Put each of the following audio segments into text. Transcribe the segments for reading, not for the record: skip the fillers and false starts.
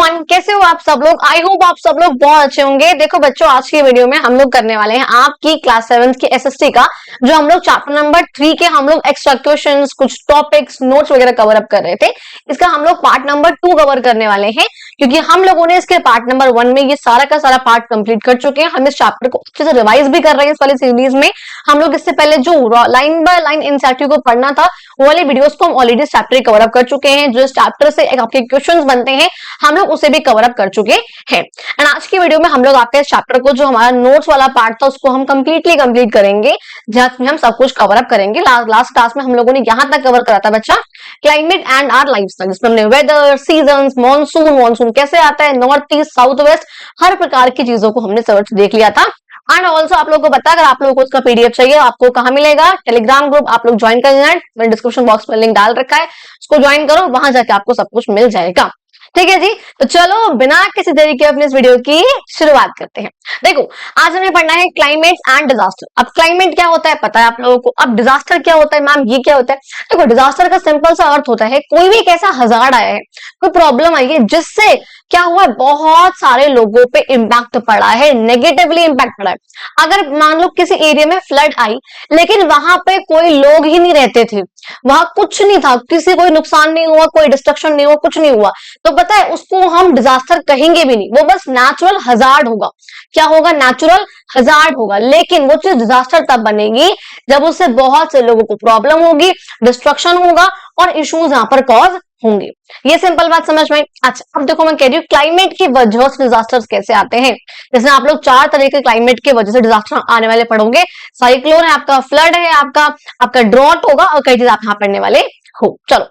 Everyone, कैसे हो आप सब लोग। आई होप आप सब लोग बहुत अच्छे होंगे। देखो बच्चों, आज की वीडियो में हम लोग करने वाले हैं आपकी क्लास 7 की एसएसटी का जो हम लोग चैप्टर नंबर 3 के हम लोग एक्स्ट्रा क्वेश्चंस, कुछ टॉपिक्स, नोट्स वगैरह कवर अप कर रहे थे। इसका हम लोग पार्ट नंबर 2 कवर करने वाले हैं, क्योंकि हम लोगों ने इसके पार्ट नंबर 1 में ये सारा का सारा पार्ट कंप्लीट कर चुके हैं। हम इस चैप्टर को अच्छे से रिवाइज भी कर रहे हैं। इस वाली सीरीज में हम लोग इससे पहले जो लाइन बाय लाइन एनसीईआरटी को पढ़ना था वो वाली वीडियोस को हम ऑलरेडी चैप्टर कवर अप कर चुके हैं। जो इस चैप्टर से आपके क्वेश्चंस बनते हैं हम लोग उसे भी कवर अप कर चुके हैं। एंड आज की वीडियो में हम लोग आपके चैप्टर को जो हमारा नोट्स वाला पार्ट था उसको हम कंप्लीटली कंप्लीट करेंगे, जहां हम सब कुछ कवर अप करेंगे। लास्ट क्लास में हम लोगों ने यहां तक कवर करा था बच्चा क्लाइमेट एंड आवर लाइफस्टाइल, जिसमें हमने वेदर, सीजन्स, मॉनसून कैसे आता है, नॉर्थ ईस्ट, साउथ वेस्ट, हर प्रकार की चीजों को हमने सर्च देख लिया था। एंड ऑल्सो आप लोगों को पता, अगर आप लोगों को उसका पीडीएफ चाहिए आपको कहां मिलेगा, टेलीग्राम ग्रुप आप लोग ज्वाइन कर लेना। मैंने डिस्क्रिप्शन बॉक्स में लिंक डाल रखा है, उसको ज्वाइन करो, वहां जाके आपको सब कुछ मिल जाएगा। ठीक है जी, तो चलो बिना किसी देरी के अपने इस वीडियो की शुरुआत करते हैं। देखो, आज हमें पढ़ना है क्लाइमेट एंड डिजास्टर। अब क्लाइमेट क्या होता है पता है आप लोगों को, अब डिजास्टर क्या होता है मैम, ये क्या होता है। देखो, डिजास्टर का सिंपल सा अर्थ होता है कोई भी एक ऐसा हजार्ड आया है, कोई प्रॉब्लम आई है जिससे क्या हुआ, बहुत सारे लोगों पे इम्पैक्ट पड़ा है, नेगेटिवली इम्पैक्ट पड़ा है। अगर मान लो किसी एरिया में फ्लड आई लेकिन वहां पे कोई लोग ही नहीं रहते थे, वहां कुछ नहीं था, किसी कोई नुकसान नहीं हुआ, कोई डिस्ट्रक्शन नहीं हुआ, कुछ नहीं हुआ, तो पता है उसको हम डिजास्टर कहेंगे भी नहीं, वो बस नेचुरल हजार्ड होगा। क्या होगा, नेचुरल हजार्ड होगा। लेकिन वो चीज डिजास्टर तब बनेगी जब उससे बहुत से लोगों को प्रॉब्लम होगी, डिस्ट्रक्शन होगा और इश्यूज यहां पर कॉज होंगे। ये सिंपल बात समझ में। अच्छा, अब देखो मैं कह रही हूँ क्लाइमेट की वजह से डिजास्टर्स कैसे आते हैं। जैसे आप लोग 4 तरह के क्लाइमेट की वजह से डिजास्टर आने वाले पढ़ोगे। साइक्लोन है आपका, फ्लड है आपका ड्रॉट होगा और कई चीज आप यहाँ पढ़ने वाले हो। चलो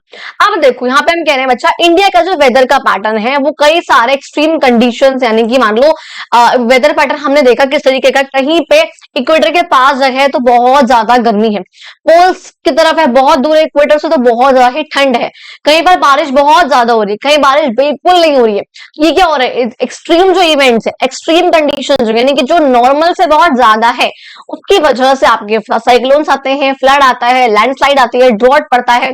अब देखो, यहाँ पे हम कह रहे हैं बच्चा, इंडिया का जो वेदर का पैटर्न है वो कई सारे एक्सट्रीम कंडीशंस, यानी कि मान लो वेदर पैटर्न हमने देखा किस तरीके का, कहीं पे इक्वेटर के पास जगह है तो बहुत ज्यादा गर्मी है, पोल्स की तरफ है बहुत दूर है इक्वेटर से तो बहुत ज्यादा ही ठंड है, कहीं पर बारिश बहुत ज्यादा हो रही है, कहीं बारिश बिल्कुल नहीं हो रही है। ये क्या हो रहा है, एक्सट्रीम जो इवेंट्स है, एक्सट्रीम कंडीशंस यानी कि जो नॉर्मल से बहुत ज्यादा है, उसकी वजह से आपके साइक्लोन्स आते हैं, फ्लड आता है, लैंडस्लाइड आती है, ड्रॉट पड़ता है,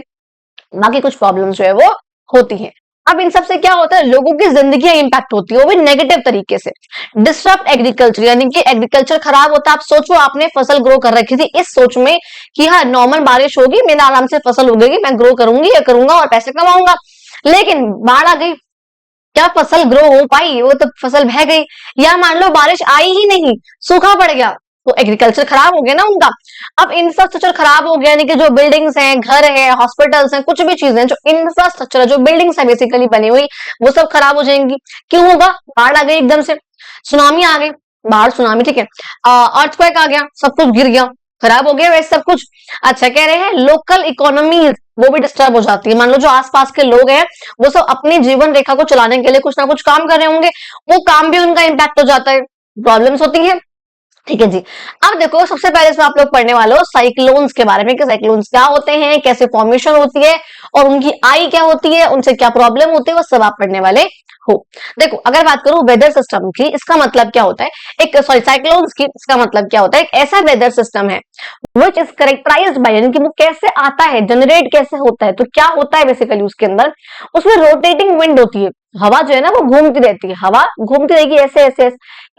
बाकी कुछ प्रॉब्लम्स जो है वो होती है। अब इन सब से क्या होता है, लोगों की जिंदगी इंपैक्ट होती है, वो भी नेगेटिव तरीके से। डिस्टर्ब एग्रीकल्चर, यानी कि एग्रीकल्चर खराब होता है। आप सोचो, आपने फसल ग्रो कर रखी थी इस सोच में कि हाँ नॉर्मल बारिश होगी, मेरा आराम से फसल उगेगी, मैं ग्रो करूंगी या करूंगा और पैसे कमाऊंगा, लेकिन बाढ़ आ गई, क्या फसल ग्रो हो पाई, वो तो फसल बह गई। या मान लो बारिश आई ही नहीं, सूखा पड़ गया, तो एग्रीकल्चर खराब हो गया ना उनका। अब इंफ्रास्ट्रक्चर खराब हो गया, यानी कि जो बिल्डिंग्स हैं, घर है, हॉस्पिटल्स हैं, कुछ भी चीजें, जो इंफ्रास्ट्रक्चर है, जो बिल्डिंग्स है बेसिकली बनी हुई, वो सब खराब हो जाएंगी। क्यों होगा, बाढ़ आ गई एकदम से, सुनामी आ गई, बाढ़ सुनामी, ठीक है, अर्थक्वेक आ गया, सब कुछ गिर गया, खराब हो गया वैसे सब कुछ। अच्छा, कह रहे हैं लोकल इकोनॉमी वो भी डिस्टर्ब हो जाती है। मान लो जो आसपास के लोग हैं वो सब अपनी जीवन रेखा को चलाने के लिए कुछ ना कुछ काम कर रहे होंगे, वो काम भी उनका इम्पैक्ट हो जाता है, प्रॉब्लम्स होती है। ठीक है जी, अब देखो सबसे पहले इसमें आप लोग पढ़ने वाले हो साइक्लोन्स के बारे में कि साइक्लोन्स क्या होते हैं, कैसे फॉर्मेशन होती है और उनकी आई क्या होती है, उनसे क्या प्रॉब्लम होती है, वो सब आप पढ़ने वाले हो। देखो, अगर बात करूं वेदर सिस्टम की, इसका मतलब क्या होता है, साइक्लोन्स की, इसका मतलब क्या होता है, एक ऐसा वेदर सिस्टम है विच इज करेक्टराइज्ड बाय, यानी कि वो कैसे आता है, जनरेट कैसे होता है, तो क्या होता है बेसिकली उसके अंदर, उसमें रोटेटिंग विंड होती है, हवा जो है ना वो घूमती रहती है, हवा घूमती रहेगी ऐसे ऐसे,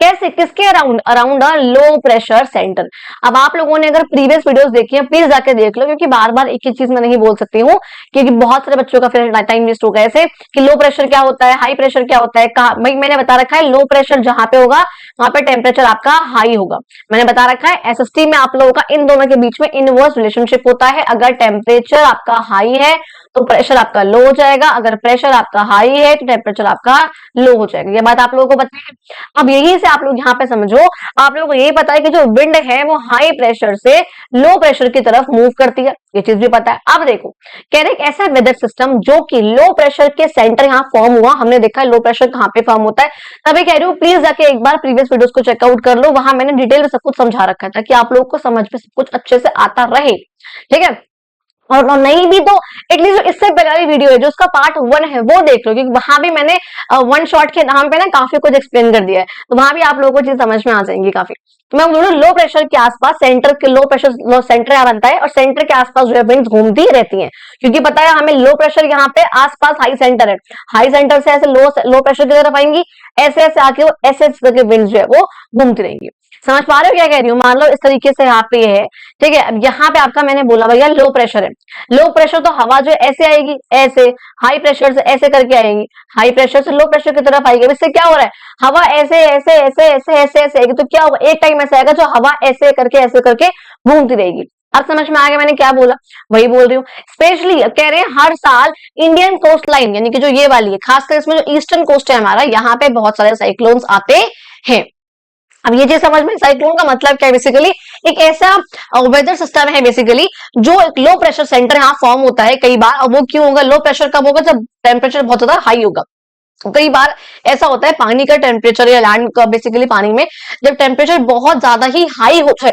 कैसे, किसके अराउंड, अराउंड अ लो प्रेशर सेंटर। अब आप लोगों ने अगर प्रीवियस वीडियोस देखी है प्लीज जाके देख लो, क्योंकि बार बार एक ही चीज मैं नहीं बोल सकती हूँ, क्योंकि बहुत सारे बच्चों का फिर टाइम वेस्ट होगा ऐसे कि लो प्रेशर क्या होता है, हाई प्रेशर क्या होता है। कहा मैंने बता रखा है, लो प्रेशर जहां पे होगा वहां पे टेम्परेचर आपका हाई होगा। मैंने बता रखा है एसएसटी में आप लोगों का इन दोनों के बीच में इनवर्स रिलेशनशिप होता है। अगर टेम्परेचर आपका हाई है तो प्रेशर आपका लो हो जाएगा, अगर प्रेशर आपका हाई है तो टेम्परेचर आपका लो हो जाएगा। ये बात आप लोगों को पता है। अब यही से आप लोग यहाँ पे समझो, आप लोगों को यही पता है कि जो विंड है वो हाई प्रेशर से लो प्रेशर की तरफ मूव करती है, ये चीज भी पता है। अब देखो, कह रहे ऐसा वेदर सिस्टम जो कि लो प्रेशर के सेंटर यहाँ फॉर्म हुआ, हमने देखा है लो प्रेशर कहाँ पे फॉर्म होता है, तभी कह रही हूँ प्लीज जाके एक बार प्रीवियस वीडियोस को चेकआउट कर लो, वहां मैंने डिटेल में सब कुछ समझा रखा था कि आप लोगों को समझ में सब कुछ अच्छे से आता रहे। ठीक है, और नहीं भी तो एटलीस्ट जो इससे पहले वीडियो है जो उसका पार्ट 1 है वो देख लो, क्योंकि वहां भी मैंने वन शॉट के नाम पे ना काफी कुछ एक्सप्लेन कर दिया है, तो वहां भी आप लोगों को चीज समझ में आ जाएंगी काफी। तो मैं बोलूँ लो प्रेशर के आसपास सेंटर के लो प्रेशर लो सेंटर यहाँ बनता है और सेंटर के आसपास जो है विंड्स घूमती ही रहती हैं, क्योंकि पता है हमें लो प्रेशर यहाँ पे आसपास हाई सेंटर है, हाई सेंटर से ऐसे लो प्रेशर की तरफ आएंगी, ऐसे ऐसे आके वो ऐसे करके विंड्स जो है वो घूमती रहेंगी। समझ पा रहे हो क्या कह रही हूँ? मान लो इस तरीके से यहाँ पे है, ठीक है। अब यहाँ पे आपका मैंने बोला भैया लो प्रेशर है, लो प्रेशर तो हवा जो ऐसे आएगी ऐसे, हाई प्रेशर से ऐसे करके आएगी, हाई प्रेशर से लो प्रेशर की तरफ आएगी। इससे क्या हो रहा है, हवा ऐसे ऐसे ऐसे ऐसे ऐसे ऐसे आएगी, तो क्या होगा, एक टाइम ऐसा आएगा जो हवा ऐसे करके घूमती रहेगी। अब समझ में आ गया मैंने क्या बोला, वही बोल रही हूँ। स्पेशली कह रहे हैं हर साल इंडियन कोस्ट लाइन यानी कि जो ये वाली है, खासकर इसमें जो ईस्टर्न कोस्ट है हमारा, यहाँ पे बहुत सारे साइक्लोन्स आते हैं। अब ये चीज समझ में, साइक्लोन का मतलब क्या है, बेसिकली एक ऐसा वेदर सिस्टम है बेसिकली जो एक लो प्रेशर सेंटर यहाँ फॉर्म होता है कई बार। और वो क्यों होगा, लो प्रेशर कब होगा, जब टेम्परेचर बहुत ज्यादा हाई होगा। कई बार ऐसा होता है पानी का टेम्परेचर या लैंड का, बेसिकली पानी में जब टेम्परेचर बहुत ज्यादा ही हाई होता है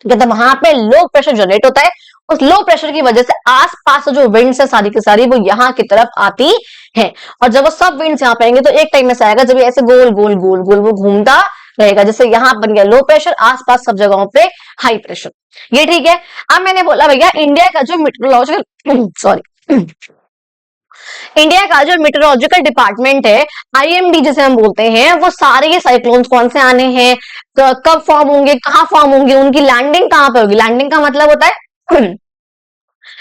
तो वहां पे लो प्रेशर जनरेट होता है। उस लो प्रेशर की वजह से आसपास जो विंड्स है सारी की सारी वो यहाँ की तरफ आती है, और जब वो सब विंड्स यहाँ पे आएंगे तो एक टाइम ऐसा आएगा जब ऐसे गोल गोल गोल गोल वो घूमता रहेगा, जैसे यहाँ बन गया लो प्रेशर, आसपास सब जगहों पे हाई प्रेशर। ये ठीक है। अब मैंने बोला भैया इंडिया का जो मेट्रोलॉजिकल सॉरी इंडिया का जो मेट्रोलॉजिकल डिपार्टमेंट है, आईएमडी जिसे हम बोलते हैं, वो सारे ये साइक्लोन्स कौन से आने हैं, कब फॉर्म होंगे, कहाँ फॉर्म होंगे, उनकी लैंडिंग कहाँ पे होगी। लैंडिंग का मतलब होता है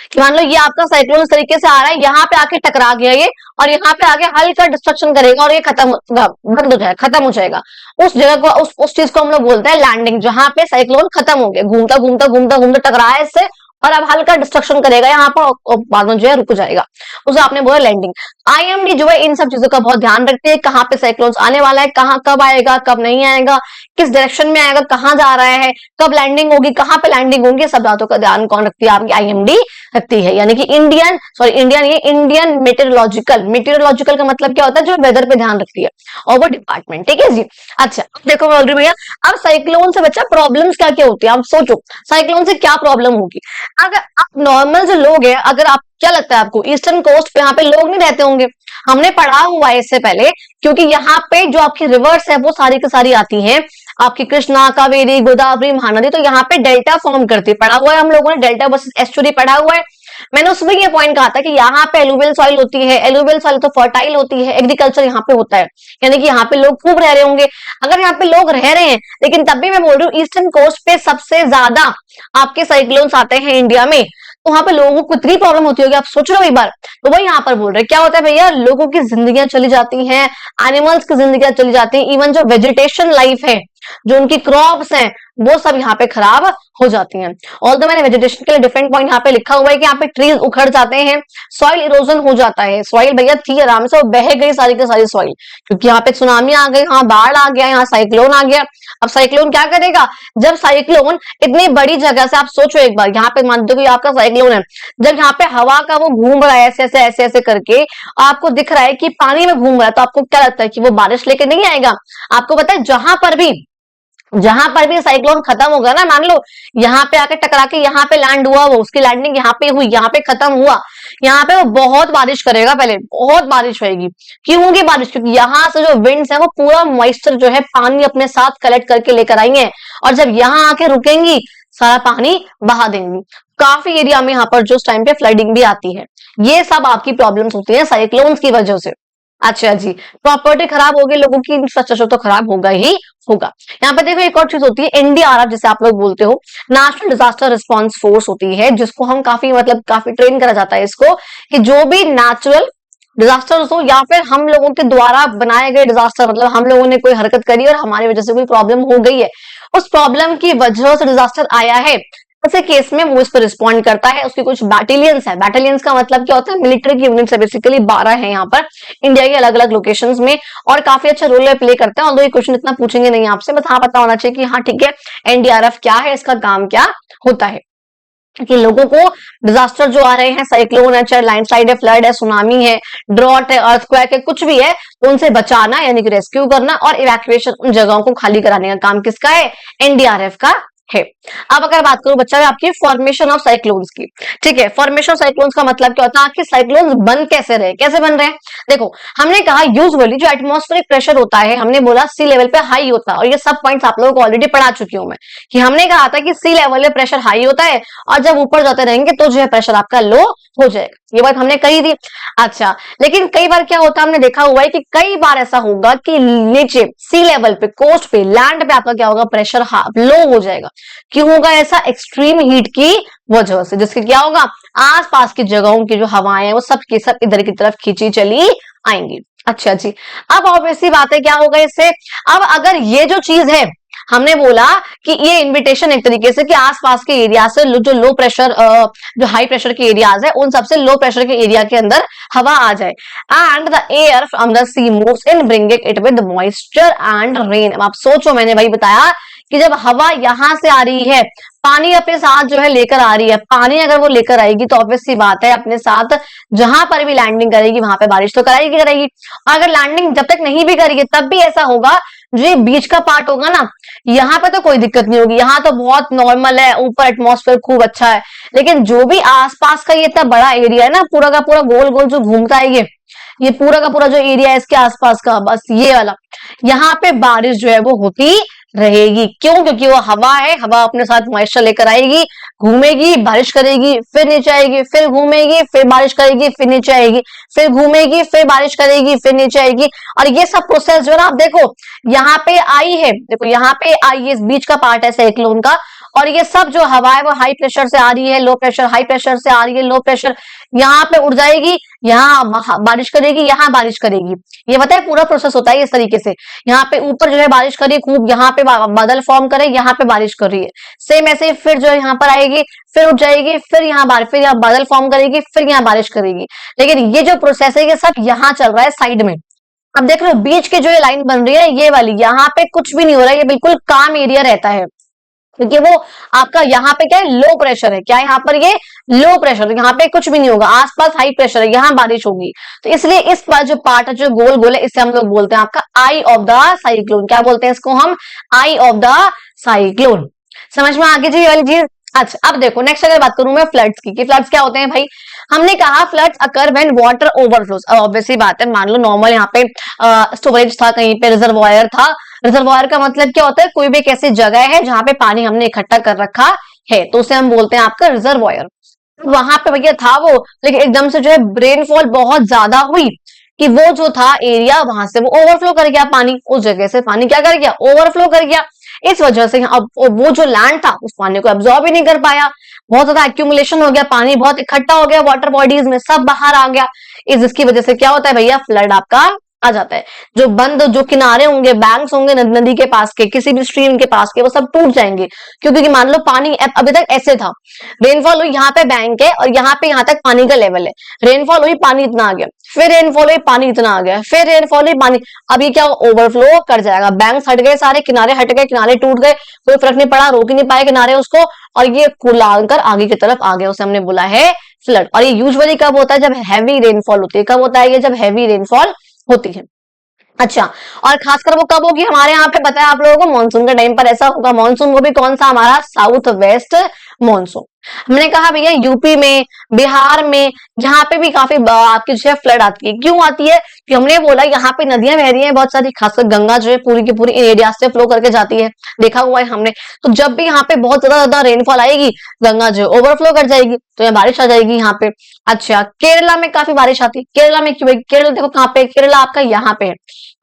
कि मान लो ये आपका साइक्लोन इस तरीके से आ रहा है, यहाँ पे आके टकरा गया ये, और यहाँ पे आके हल्का डिस्ट्रक्शन करेगा और ये खत्म बंद हो जाएगा, खत्म हो जाएगा। उस जगह को उस चीज को हम लोग बोलते हैं लैंडिंग, जहां पे साइक्लोन खत्म हो गया, घूमता घूमता घूमता घूमता टकराया इससे और अब हल्का डिस्ट्रक्शन करेगा यहाँ पर और बाद में जो है रुक जाएगा, उसे आपने बोला लैंडिंग। आईएमडी जो है इन सब चीजों का बहुत ध्यान रखती है, कहाँ पे साइक्लोन आने वाला है, कहाँ कब आएगा कब नहीं आएगा, किस डायरेक्शन में आएगा, कहाँ जा रहा है, कब लैंडिंग होगी, कहाँ पे लैंडिंग होगी, सब बातों का ध्यान कौन रखती है, आपकी आईएमडी रखती है। यानी कि इंडियन मेटेरोलॉजिकल का मतलब क्या होता है, जो वेदर पे ध्यान रखती है, और वो डिपार्टमेंट, ठीक है जी। अच्छा देखो बोल रही भैया, अब साइक्लोन से बच्चा प्रॉब्लम्स क्या क्या होती है, आप सोचो साइक्लोन से क्या प्रॉब्लम होगी। अगर आप नॉर्मल जो लोग हैं, अगर आप क्या लगता है आपको ईस्टर्न कोस्ट पे यहाँ पे लोग नहीं रहते होंगे, हमने पढ़ा हुआ है इससे पहले, क्योंकि यहाँ पे जो आपकी रिवर्स है वो सारी की सारी आती हैं, आपकी कृष्णा, कावेरी, गोदावरी, महानदी, तो यहाँ पे डेल्टा फॉर्म करती है, पढ़ा हुआ है हम लोगों ने, डेल्टा वर्सेस एस्चुरी पढ़ा हुआ है। मैंने उसमें ये पॉइंट कहा था कि यहाँ पे एलुवियल सॉइल होती है, एलुवियल सॉइल तो फर्टाइल होती है, एग्रीकल्चर यहाँ पे होता है, यानी कि यहाँ पे लोग खूब रह रहे होंगे। अगर यहाँ पे लोग रह रहे हैं, लेकिन तब भी मैं बोल रही हूँ ईस्टर्न कोस्ट पे सबसे ज्यादा आपके साइक्लोन्स आते हैं इंडिया में, तो वहां पे लोगों को कितनी प्रॉब्लम होती होगी, आप सोच रहे हो एक बार। तो वही यहाँ पर बोल रहे क्या होता है भैया, लोगों की जिंदगियां चली जाती हैं, एनिमल्स की जिंदगियां चली जाती हैं, इवन जो वेजिटेशन लाइफ है, जो उनकी क्रॉप्स हैं, वो सब यहाँ पे खराब हो जाती हैं। ऑल्दो मैंने वेजिटेशन के लिए डिफरेंट पॉइंट यहाँ पे लिखा हुआ है कि यहाँ पे ट्रीज उखड़ जाते हैं, सॉइल इरोजन हो जाता है, सॉइल भैया थी आराम से वो बह गई सारी की सारी सॉइल, क्योंकि यहाँ पे सुनामी आ गई, यहाँ बाढ़ आ गया, यहाँ साइक्लोन आ गया। अब साइक्लोन क्या करेगा, जब साइक्लोन इतनी बड़ी जगह से, आप सोचो एक बार, यहाँ पे मान दो कि आपका साइक्लोन है, जब यहाँ पे हवा का वो घूम रहा है ऐसे ऐसे ऐसे ऐसे करके, आपको दिख रहा है कि पानी में घूम रहा है, तो आपको क्या लगता है कि वो बारिश लेके नहीं आएगा। आपको पता है जहां पर भी साइक्लोन खत्म होगा ना, मान लो यहाँ पे आके टकरा के यहाँ पे लैंड हुआ, वो उसकी लैंडिंग यहाँ पे हुई, यहाँ पे खत्म हुआ, यहाँ पे वो बहुत बारिश करेगा, पहले बहुत बारिश होगी। क्यों होगी बारिश, क्योंकि यहाँ से जो विंड्स है वो पूरा मॉइस्चर जो है पानी अपने साथ कलेक्ट करके लेकर आई है, और जब यहाँ आके रुकेंगी सारा पानी बहा देंगी। काफी एरिया में यहाँ पर जो टाइम पे फ्लडिंग भी आती है, ये सब आपकी प्रॉब्लम्स होती है साइक्लोन्स की वजह से। अच्छा जी, प्रॉपर्टी खराब होगी लोगों की, इंफ्रास्ट्रक्चर तो खराब होगा ही होगा। यहाँ पे देखो एक और चीज होती है एनडीआरएफ, जिसे आप लोग बोलते हो, नेशनल डिजास्टर रिस्पांस फोर्स होती है, जिसको हम काफी ट्रेन करा जाता है इसको, कि जो भी नेचुरल डिजास्टर हो या फिर हम लोगों के द्वारा बनाए गए डिजास्टर, मतलब हम लोगों ने कोई हरकत करी और हमारी वजह से कोई प्रॉब्लम हो गई है, उस प्रॉब्लम की वजह से डिजास्टर आया है, ऐसे केस में वो इस पर रिस्पॉन्ड करता है। उसकी कुछ बैटेलियंस है, बैटेलियंस का मतलब क्या होता है, मिलिट्री की यूनिट्स है, बेसिकली 12 है यहाँ पर इंडिया के अलग अलग लोकेशंस में, और काफी अच्छा रोल प्ले करते हैं। और ये क्वेश्चन इतना पूछेंगे नहीं आपसे, बस हाँ पता होना चाहिए कि हाँ ठीक है एनडीआरएफ क्या है, इसका काम क्या होता है, कि लोगों को डिजास्टर जो आ रहे हैं, साइक्लोन है, चाहे लैंडस्लाइड है, फ्लड है, सुनामी है, ड्रॉट है, अर्थक्वेक है, कुछ भी है, तो उनसे बचाना यानी कि रेस्क्यू करना और इवैक्यूएशन, उन जगहों को खाली कराने का काम किसका है, एनडीआरएफ का है। अब अगर बात करूं बच्चा आपकी फॉर्मेशन ऑफ साइक्लोन्स की, ठीक है, फॉर्मेशन ऑफ साइक्लोन्स का मतलब क्या होता है, आपके साइक्लोन्स बन कैसे रहे, कैसे बन रहे हैं। देखो हमने कहा यूजुअली जो एटमॉस्फेरिक प्रेशर होता है, हमने बोला सी लेवल पे हाई होता है, और ये सब पॉइंट्स आप लोगों को ऑलरेडी पढ़ा चुकी हूं मैं, कि हमने कहा था कि सी लेवल पे प्रेशर हाई होता है और जब ऊपर जाते रहेंगे तो जो है प्रेशर आपका लो हो जाएगा, ये बात हमने कही थी। अच्छा, लेकिन कई बार क्या होता है, हमने देखा हुआ है कि कई बार ऐसा होगा कि नीचे सी लेवल पे, कोस्ट पे, लैंड पे आपका क्या होगा, प्रेशर लो हो जाएगा। क्यों होगा ऐसा, एक्सट्रीम हीट की वजह से, जिसके क्या होगा, आसपास की जगहों की जो हवाएं हैं वो सब की सब इधर की तरफ खींची चली आएंगी। अच्छा जी, अब ऑब्वियसली बात है क्या होगा इससे, अब अगर ये जो चीज है, हमने बोला कि ये इनविटेशन एक तरीके से कि आसपास के एरिया से जो लो प्रेशर, जो हाई प्रेशर के एरियाज है उन सबसे लो प्रेशर के एरिया के अंदर हवा आ जाए, and the air from the sea moves in bringing it with moisture and rain. आप सोचो, मैंने भाई बताया कि जब हवा यहां से आ रही है, पानी अपने साथ जो है लेकर आ रही है, पानी अगर वो लेकर आएगी तो ऑब्वियस सी बात है अपने साथ जहां पर भी लैंडिंग करेगी वहां पे बारिश तो कराएगी करेगी। अगर लैंडिंग जब तक नहीं भी करेगी तब भी ऐसा होगा, जो ये बीच का पार्ट होगा ना, यहाँ पे तो कोई दिक्कत नहीं होगी, यहाँ तो बहुत नॉर्मल है, ऊपर एटमॉस्फेयर खूब अच्छा है, लेकिन जो भी आसपास का ये इतना बड़ा एरिया है ना, पूरा का पूरा गोल गोल जो घूमता है ये पूरा का पूरा जो एरिया है इसके आसपास का, बस ये वाला, यहाँ पे बारिश जो है वो होती रहेगी। क्यों, क्योंकि वो हवा है, हवा अपने साथ मॉइस्चर लेकर आएगी, घूमेगी, बारिश करेगी, फिर नीचे आएगी, फिर घूमेगी, फिर बारिश करेगी, फिर नीचे आएगी, फिर घूमेगी, फिर बारिश करेगी, फिर नीचे आएगी। और ये सब प्रोसेस जो है ना, आप देखो यहाँ पे आई है, देखो यहाँ पे आई है, इस बीच का पार्ट है साइक्लोन का, और ये सब जो हवा है वो हाई प्रेशर से आ रही है, लो प्रेशर, हाई प्रेशर से आ रही है, लो प्रेशर, यहाँ पे उड़ जाएगी, यहाँ बारिश करेगी, यहाँ बारिश करेगी। ये बताए पूरा प्रोसेस होता है इस तरीके से, यहाँ पे ऊपर जो है बारिश करी खूब, यहाँ पे बादल फॉर्म करे, यहाँ पे बारिश कर रही है, सेम ऐसे फिर जो है यहाँ पर आएगी, फिर उठ जाएगी, फिर फिर यहाँ बादल फॉर्म करेगी, फिर यहाँ बारिश करेगी। लेकिन ये जो प्रोसेस है ये सब यहाँ चल रहा है साइड में। अब देख लो बीच की जो ये लाइन बन रही है ये वाली, यहाँ पे कुछ भी नहीं हो रहा है, ये बिल्कुल काम एरिया रहता है, क्योंकि वो आपका यहाँ पे क्या है, लो प्रेशर है, क्या है यहाँ पर, ये लो प्रेशर, यहाँ पे कुछ भी नहीं होगा, आसपास हाई प्रेशर है, यहाँ बारिश होगी। तो इसलिए इस पर जो पार्ट है जो गोल गोल है, इसे हम लोग बोलते हैं आपका आई ऑफ द साइक्लोन। क्या बोलते हैं इसको हम, आई ऑफ द साइक्लोन। समझ में आ गई जी ये वाली चीज। अच्छा, अब देखो नेक्स्ट अगर बात करूं मैं फ्लड्स की, कि फ्लड्स क्या होते हैं भाई, हमने कहा floods occur when water overflows. अब ऑब्वियसली बात है, मान लो नॉर्मल यहाँ पे स्टोरेज था, कहीं पे रिजर्वायर था, रिजर्वायर का मतलब क्या होता है, कोई भी एक ऐसी जगह है जहां पे पानी हमने इकट्ठा कर रखा है, तो उसे हम बोलते हैं आपका रिजर्वायर। वहां पे भैया था वो, लेकिन एकदम से जो है रेनफॉल बहुत ज्यादा हुई कि वो जो था एरिया वहां से वो ओवरफ्लो कर गया, पानी उस जगह से पानी क्या कर गया, ओवरफ्लो कर गया। इस वजह से अब वो जो लैंड था उस पानी को एब्जॉर्ब ही नहीं कर पाया, बहुत ज्यादा एक्यूमुलेशन हो गया, पानी बहुत इकट्ठा हो गया, वाटर बॉडीज में सब बाहर आ गया। इसकी वजह से क्या होता है भैया, फ्लड आपका आ जाता है। जो बंद जो किनारे होंगे, बैंक्स होंगे नदी के पास के, किसी भी स्ट्रीम के पास के, वो सब टूट जाएंगे, क्योंकि मान लो पानी अभी तक ऐसे था, रेनफॉल हुई, यहाँ पे बैंक है और यहाँ पे यहाँ तक पानी का लेवल है, रेनफॉल हुई पानी इतना आ गया, फिर रेनफॉल हुई पानी इतना आ गया, फिर रेनफॉल हुई पानी, अभी क्या ओवरफ्लो कर जाएगा, बैंक हट गए सारे, किनारे हट गए, किनारे टूट गए, कोई फर्क नहीं पड़ा, रोक ही नहीं पाए किनारे उसको, और ये कुलाकर आगे की तरफ आ गया, उसे हमने बोला है फ्लड। और ये यूजुअली कब होता है, जब हैवी रेनफॉल होती है। कब होता है ये, जब हैवी रेनफॉल होती है। अच्छा, और खासकर वो कब होगी, हमारे यहाँ पे पता है आप लोगों को, मानसून के टाइम पर ऐसा होगा। मानसून वो भी कौन सा, हमारा साउथ वेस्ट मानसून। हमने कहा भैया यूपी में, बिहार में, यहाँ पे भी काफी आपकी जो है फ्लड आती है। क्यों आती है, कि हमने बोला यहाँ पे नदियां बह रही हैं बहुत सारी, खासकर गंगा जो है पूरी की पूरी एरिया से फ्लो करके जाती है, देखा हुआ है हमने। तो जब भी यहाँ पे बहुत ज्यादा रेनफॉल आएगी, गंगा जो है ओवरफ्लो कर जाएगी, तो यहाँ बारिश आ जाएगी यहाँ पे। अच्छा, केरला में काफी बारिश आती है, केरला में क्यों, केरला देखो कहाँ पे, केरला आपका यहाँ पे है।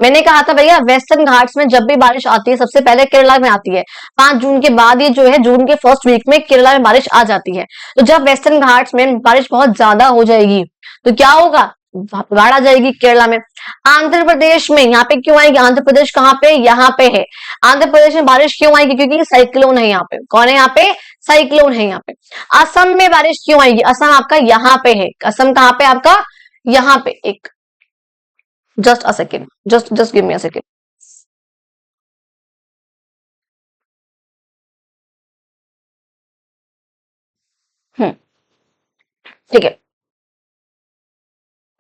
मैंने कहा था भैया वेस्टर्न घाट्स में जब भी बारिश आती है सबसे पहले केरला में आती है, 5 जून के बाद ये जो है जून के फर्स्ट वीक में केरला में बारिश आ जाती है। तो जब वेस्टर्न घाट्स में बारिश बहुत ज्यादा हो जाएगी तो क्या होगा, बाढ़ आ जाएगी केरला में। आंध्र प्रदेश में यहाँ पे क्यों आएगी, आंध्र प्रदेश कहाँ पे, यहाँ पे है। आंध्र प्रदेश में बारिश क्यों आएगी, क्योंकि साइक्लोन है यहाँ पे। कौन है यहाँ पे, साइक्लोन है यहाँ पे। असम में बारिश क्यों आएगी, असम आपका यहाँ पे है। असम कहाँ पे आपका, यहाँ पे। एक just a second, just give me a second. ठीक है,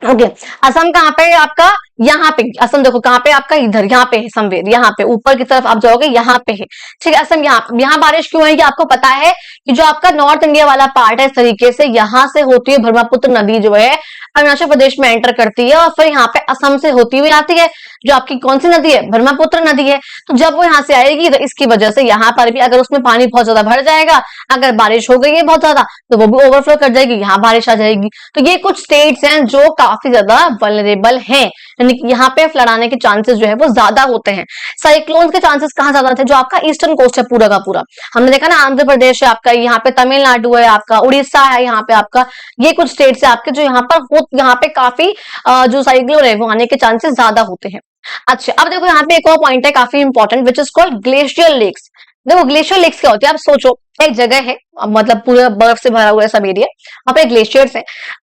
ओके। असम कहाँ पे है आपका, यहाँ पे असम देखो कहाँ पे आपका, इधर यहाँ पे है समवेयर, यहाँ पे ऊपर की तरफ आप जाओगे यहाँ पे है, ठीक है। असम यहाँ बारिश क्यों है कि आपको पता है कि जो आपका नॉर्थ इंडिया वाला पार्ट है, इस तरीके से यहाँ से होती है ब्रह्मपुत्र नदी जो है अरुणाचल प्रदेश में एंटर करती है और फिर यहाँ पे असम से होती हुई आती है, जो आपकी कौन सी नदी है, ब्रह्मपुत्र नदी है। तो जब वो यहाँ से आएगी तो इसकी वजह से यहाँ पर भी अगर उसमें पानी बहुत ज्यादा भर जाएगा, अगर बारिश हो गई है बहुत ज्यादा तो वो भी ओवरफ्लो कर जाएगी, यहाँ बारिश आ जाएगी। तो ये कुछ स्टेट्स हैं जो काफी ज्यादा वल्नरेबल हैं, यानी कि यहाँ पे फ्लड आने के चांसेस जो है वो ज्यादा होते हैं। साइक्लोन्स के चांसेस कहाँ ज्यादा थे, जो आपका ईस्टर्न कोस्ट है पूरा का पूरा, हमने देखा ना आंध्र प्रदेश है आपका, यहाँ पे तमिलनाडु है आपका, उड़ीसा है यहाँ पे आपका, ये कुछ स्टेट्स है आपके जो यहाँ पे काफी जो साइक्लोन है वो आने के चांसेस ज्यादा होते हैं। अच्छा अब देखो यहाँ पे एक और पॉइंट है काफी important, which is called glacier lakes. देखो ग्लेशियर लेक्स क्या होती है, आप सोचो एक जगह है, मतलब पूरा बर्फ से भरा हुआ है सब एरिया, वहां पे ग्लेशियर्स है।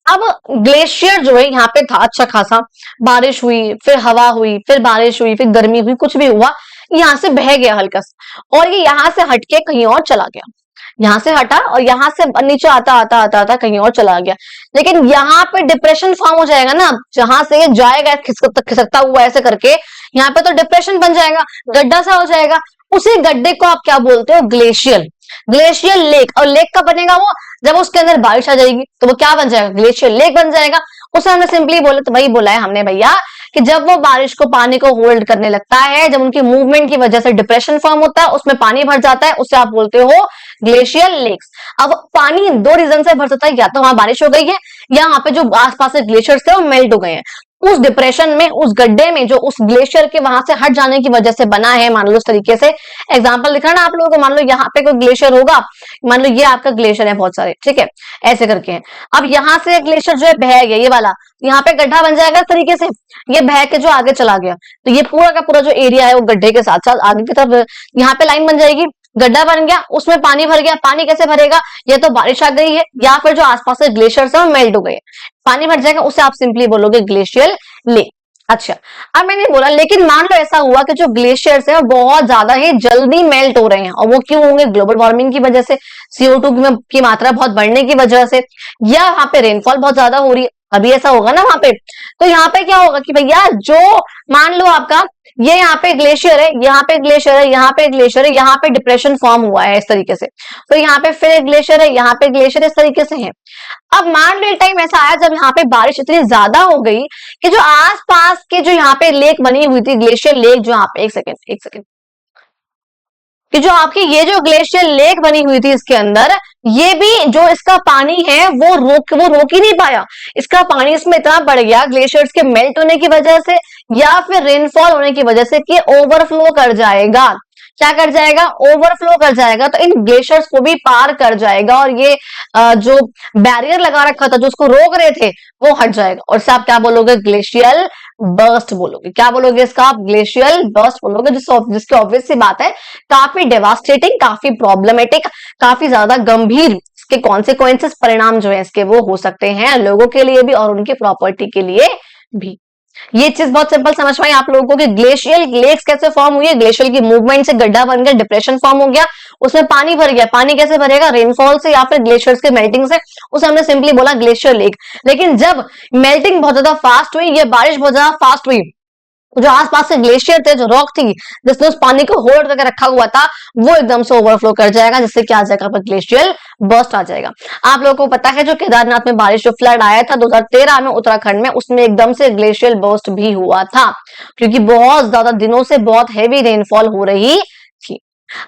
अब ग्लेशियर जो है यहाँ पे था अच्छा खासा, बारिश हुई, फिर हवा हुई, फिर बारिश हुई, फिर गर्मी हुई, कुछ भी हुआ, यहाँ से बह गया हल्का सा और ये यहाँ से हटके कहीं और चला गया, यहाँ से हटा और यहाँ से नीचे आता आता आता आता कहीं और चला गया। लेकिन यहाँ पे डिप्रेशन फॉर्म हो जाएगा ना, जहां से ये जाएगा खिसकता हुआ ऐसे करके, यहाँ पे तो डिप्रेशन बन जाएगा, गड्ढा सा हो जाएगा। उसी गड्ढे को आप क्या बोलते हो, ग्लेशियर, ग्लेशियर लेक। और लेक कब बनेगा वो, जब उसके अंदर बारिश आ जाएगी तो वो क्या बन जाएगा, ग्लेशियर लेक बन जाएगा। उसे हमने सिंपली बोले तो वही बोला है हमने भैया कि जब वो बारिश को पानी को होल्ड करने लगता है, जब उनकी मूवमेंट की वजह से डिप्रेशन फॉर्म होता है, उसमें पानी भर जाता है, उसे आप बोलते हो ग्लेशियर लेक्स। अब पानी दो रीजन से भर सकता है, या तो वहां बारिश हो गई है या वहां पे जो आसपास के ग्लेशियर्स थे वो मेल्ट हो गए हैं। उस डिप्रेशन में, उस गड्ढे में जो उस ग्लेशियर के वहां से हट जाने की वजह से बना है, मान लो इस तरीके से एग्जांपल दिखा ना आप लोगों को, मान लो यहाँ पे कोई ग्लेशियर होगा, मान लो ये आपका ग्लेशियर है बहुत सारे, ठीक है ऐसे करके है। अब यहाँ से ग्लेशियर जो है बह गया, ये वाला यहाँ पे गड्ढा बन जाएगा इस तरीके से, ये बह के जो आगे चला गया तो ये पूरा का पूरा जो एरिया है वो गड्ढे के साथ साथ आगे की तरफ यहाँ पे लाइन बन जाएगी, गड्ढा बन गया, उसमें पानी भर गया। पानी कैसे भरेगा, या तो बारिश आ गई है या फिर जो आसपास के ग्लेशियर्स है वो मेल्ट हो गए, पानी भर जाएगा, उसे आप सिंपली बोलोगे ग्लेशियर लेक। अच्छा अब मैंने बोला लेकिन मान लो ऐसा हुआ कि जो ग्लेशियर्स है वो बहुत ज्यादा ही जल्दी मेल्ट हो रहे हैं, और वो क्यों होंगे, ग्लोबल वार्मिंग की वजह से, CO2 की मात्रा बहुत बढ़ने की वजह से, या वहां पे रेनफॉल बहुत ज्यादा हो रही है, अभी ऐसा होगा ना वहां पे। तो यहाँ पे क्या होगा कि भैया जो मान लो आपका ये यहाँ पे ग्लेशियर है, यहाँ पे ग्लेशियर है, यहाँ पे ग्लेशियर है, यहाँ पे डिप्रेशन फॉर्म हुआ है इस तरीके से, तो यहाँ पे फिर ग्लेशियर है, यहाँ पे ग्लेशियर इस तरीके से है। अब मान लो टाइम ऐसा आया जब यहाँ पे बारिश इतनी ज्यादा हो गई कि जो आसपास के जो यहाँ पे लेक बनी हुई थी, ग्लेशियर लेक जो यहाँ पे, एक सेकेंड कि जो आपकी ये जो ग्लेशियर लेक बनी हुई थी इसके अंदर, ये भी जो इसका पानी है वो रोक ही नहीं पाया। इसका पानी इसमें इतना बढ़ गया ग्लेशियर्स के मेल्ट होने की वजह से या फिर रेनफॉल होने की वजह से कि ओवरफ्लो कर जाएगा। क्या कर जाएगा, ओवरफ्लो कर जाएगा, तो इन ग्लेशियर्स को भी पार कर जाएगा और ये जो बैरियर लगा रखा था जो उसको रोक रहे थे वो हट जाएगा, और इसे आप क्या बोलोगे, ग्लेशियल बर्स्ट बोलोगे। क्या बोलोगे इसका आप, ग्लेशियल बर्स्ट बोलोगे, जिसकी ऑब्वियस सी बात है काफी डेवास्टेटिंग, काफी प्रॉब्लमेटिक, काफी ज्यादा गंभीर इसके कॉन्सिक्वेंसेस, परिणाम जो है इसके वो हो सकते हैं लोगों के लिए भी और उनकी प्रॉपर्टी के लिए भी। ये चीज बहुत सिंपल समझ में आई आप लोगों को कि ग्लेशियल लेक्स कैसे फॉर्म हुई है, ग्लेशियर की मूवमेंट से गड्ढा बन गया, डिप्रेशन फॉर्म हो गया, उसमें पानी भर गया। पानी कैसे भरेगा, रेनफॉल से या फिर ग्लेशियर्स के मेल्टिंग से, उसे हमने सिंपली बोला ग्लेशियर लेक। लेकिन जब मेल्टिंग बहुत ज्यादा फास्ट हुई, ये बारिश बहुत ज्यादा फास्ट हुई, जो आसपास के ग्लेशियर थे, जो रॉक थी जिसने उस पानी को होल्ड करके रखा हुआ था, वो एकदम से ओवरफ्लो कर जाएगा, जिससे क्या आ जाएगा, ग्लेशियल बर्स्ट आ जाएगा। आप लोगों को पता है जो केदारनाथ में बारिश जो फ्लड आया था 2013 में उत्तराखंड में, उसमें एकदम से ग्लेशियल बर्स्ट भी हुआ था क्योंकि बहुत ज्यादा दिनों से बहुत हैवी रेनफॉल हो रही थी।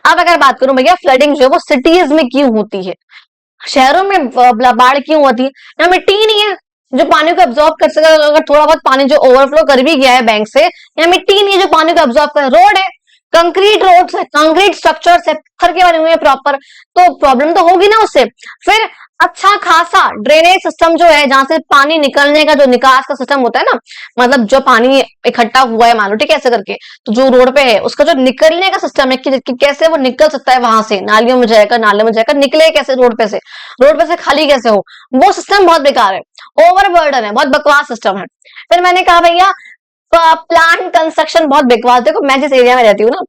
अब अगर बात करूं भैया फ्लडिंग जो है वो सिटीज में क्यों होती है, शहरों में बाढ़ क्यों होती है, यहाँ मिट्टी नहीं है जो पानी को एब्जॉर्ब कर सके। अगर थोड़ा बहुत पानी जो ओवरफ्लो कर भी गया है बैंक से, या मिट्टी नहीं है जो पानी को एब्जॉर्ब करे, रोड है, कंक्रीट रोड्स है, कंक्रीट स्ट्रक्चर्स है, पत्थर के बने हुए हैं प्रॉपर, तो प्रॉब्लम तो होगी ना उससे। फिर अच्छा खासा ड्रेनेज सिस्टम जो है, जहां से पानी निकलने का जो निकास का सिस्टम होता है ना, मतलब जो पानी इकट्ठा हुआ है मान लो, ठीक है ऐसे करके, तो जो रोड पे है उसका जो निकलने का सिस्टम है कि कैसे वो निकल सकता है वहां से, नालियों में जाएगा, नाले में जाएगा, निकले कैसे रोड पे से खाली कैसे हो, वो सिस्टम बहुत बेकार है, ओवरबर्डन है, बहुत बकवास सिस्टम है। फिर मैंने कहा भैया प्लांट कंस्ट्रक्शन बहुत बकवास। देखो मैं जिस एरिया में रहती हूँ ना,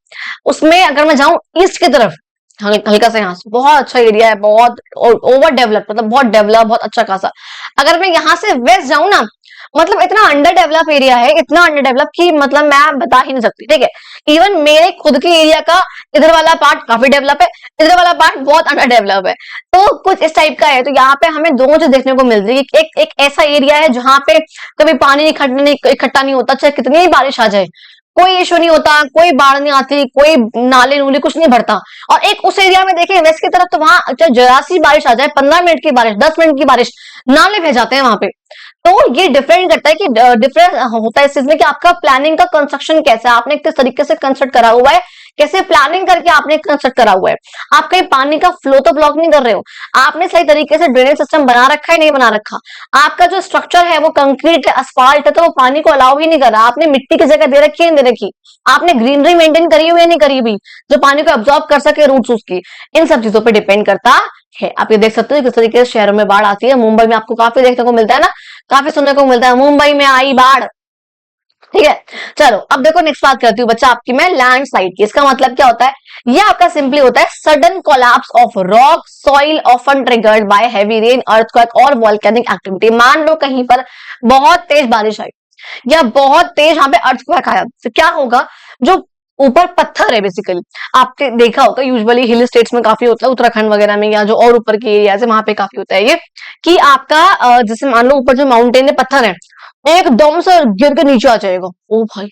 उसमें अगर मैं जाऊं ईस्ट की तरफ, हल्का सा यहाँ से बहुत अच्छा एरिया है, बहुत ओवर डेवलप, मतलब बहुत डेवलप, बहुत अच्छा खासा। अगर मैं यहाँ से वेस्ट जाऊं ना, मतलब इतना अंडर डेवलप एरिया है, इतना अंडर डेवलप कि मतलब मैं बता ही नहीं सकती, ठीक है। इवन मेरे खुद के एरिया का इधर वाला पार्ट काफी डेवलप है, इधर वाला पार्ट बहुत अंडर डेवलप है, तो कुछ इस टाइप का है। तो यहाँ पे हमें दोनों चीज देखने को मिल रही है। एक ऐसा एरिया है जहाँ पे कभी पानी इकट्ठा नहीं होता, चाहे कितनी ही बारिश आ जाए, कोई इशू नहीं होता, कोई बाढ़ नहीं आती, कोई नाले नूले कुछ नहीं भरता। और एक उस एरिया में देखें वेस्ट की तरफ, तो वहां चाहे जरा सी बारिश आ जाए, 15 मिनट की बारिश, 10 मिनट की बारिश, नाले बह जाते हैं वहां पे। तो ये डिफरेंट करता है कि डिफरेंस होता है इस चीज में कि आपका प्लानिंग का कंस्ट्रक्शन कैसा है, आपने किस तरीके से कंस्ट्रक्ट करा हुआ है, कैसे प्लानिंग करके आपने कंस्ट्रक्ट करा हुआ है। आप कहीं पानी का फ्लो तो ब्लॉक नहीं कर रहे हो, आपने सही तरीके से ड्रेनेज सिस्टम बना रखा है नहीं बना रखा, आपका जो स्ट्रक्चर है वो कंक्रीट है, असफाल्ट है, तो वो पानी को अलाउ ही नहीं कर रहा, आपने मिट्टी की जगह दे रखी है नहीं दे रखी, आपने ग्रीनरी मेंटेन करी हुई है नहीं करी हुई, जो पानी को अब्सॉर्ब कर सके रूट्स उसकी, इन सब चीजों पर डिपेंड करता है। आप ये देख सकते हो किस तरीके से शहरों में बाढ़ आती है। मुंबई में आपको काफी देखने को मिलता है ना, काफी सुनने को मिलता है, मुंबई में आई बाढ़, ठीक है। चलो अब देखो नेक्स्ट बात करती हूँ बच्चा आपकी मैं लैंड स्लाइड की। इसका मतलब क्या होता है, ये आपका सिंपली होता है sudden collapse of rock soil often triggered by heavy rain earthquake और वोल्केनिक एक्टिविटी। मान लो कहीं पर बहुत तेज बारिश आई या बहुत तेज यहाँ पे अर्थक्वेक आया, तो क्या होगा, जो ऊपर पत्थर है बेसिकली, आपने देखा होगा यूजुअली हिल स्टेट्स में काफी होता है, उत्तराखंड वगैरह में या जो और ऊपर के एरिया है वहां पे काफी होता है ये, कि आपका जैसे मान लो ऊपर जो माउंटेन है पत्थर है, एकदम से गिर के नीचे आ जाएगा, ओ भाई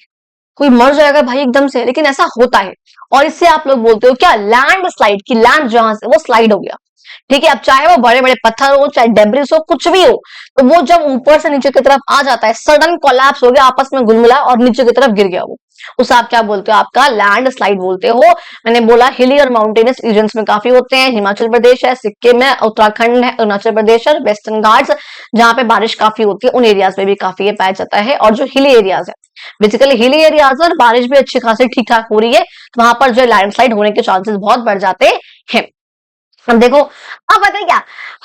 कोई मर जाएगा भाई एकदम से, लेकिन ऐसा होता है। और इससे आप लोग बोलते हो क्या, लैंड स्लाइड, की लैंड जहां से वो स्लाइड हो गया, ठीक है। अब चाहे वो बड़े बड़े पत्थर हो, चाहे डेब्रिस हो, कुछ भी हो, तो वो जब ऊपर से नीचे की तरफ आ जाता है, सडन कोलैप्स हो गया, आपस में घुलमिला और नीचे की तरफ गिर गया वो, उसे आप क्या बोलते हो, आपका लैंड स्लाइड बोलते हो। मैंने बोला हिली और माउंटेनस रीजन्स में काफी होते हैं, हिमाचल प्रदेश है, सिक्किम है, उत्तराखंड है, अरुणाचल प्रदेश है, वेस्टर्न घाट्स जहां पे बारिश काफी होती है उन एरियाज में भी काफी ये पाया जाता है। और जो हिली एरियाज है, बेसिकली हिली एरियाज और बारिश भी अच्छी खासी ठीक ठाक हो रही है, तो वहां पर जो लैंडस्लाइड होने के चांसेस बहुत बढ़ जाते हैं। अब देखो, अब पता है क्या,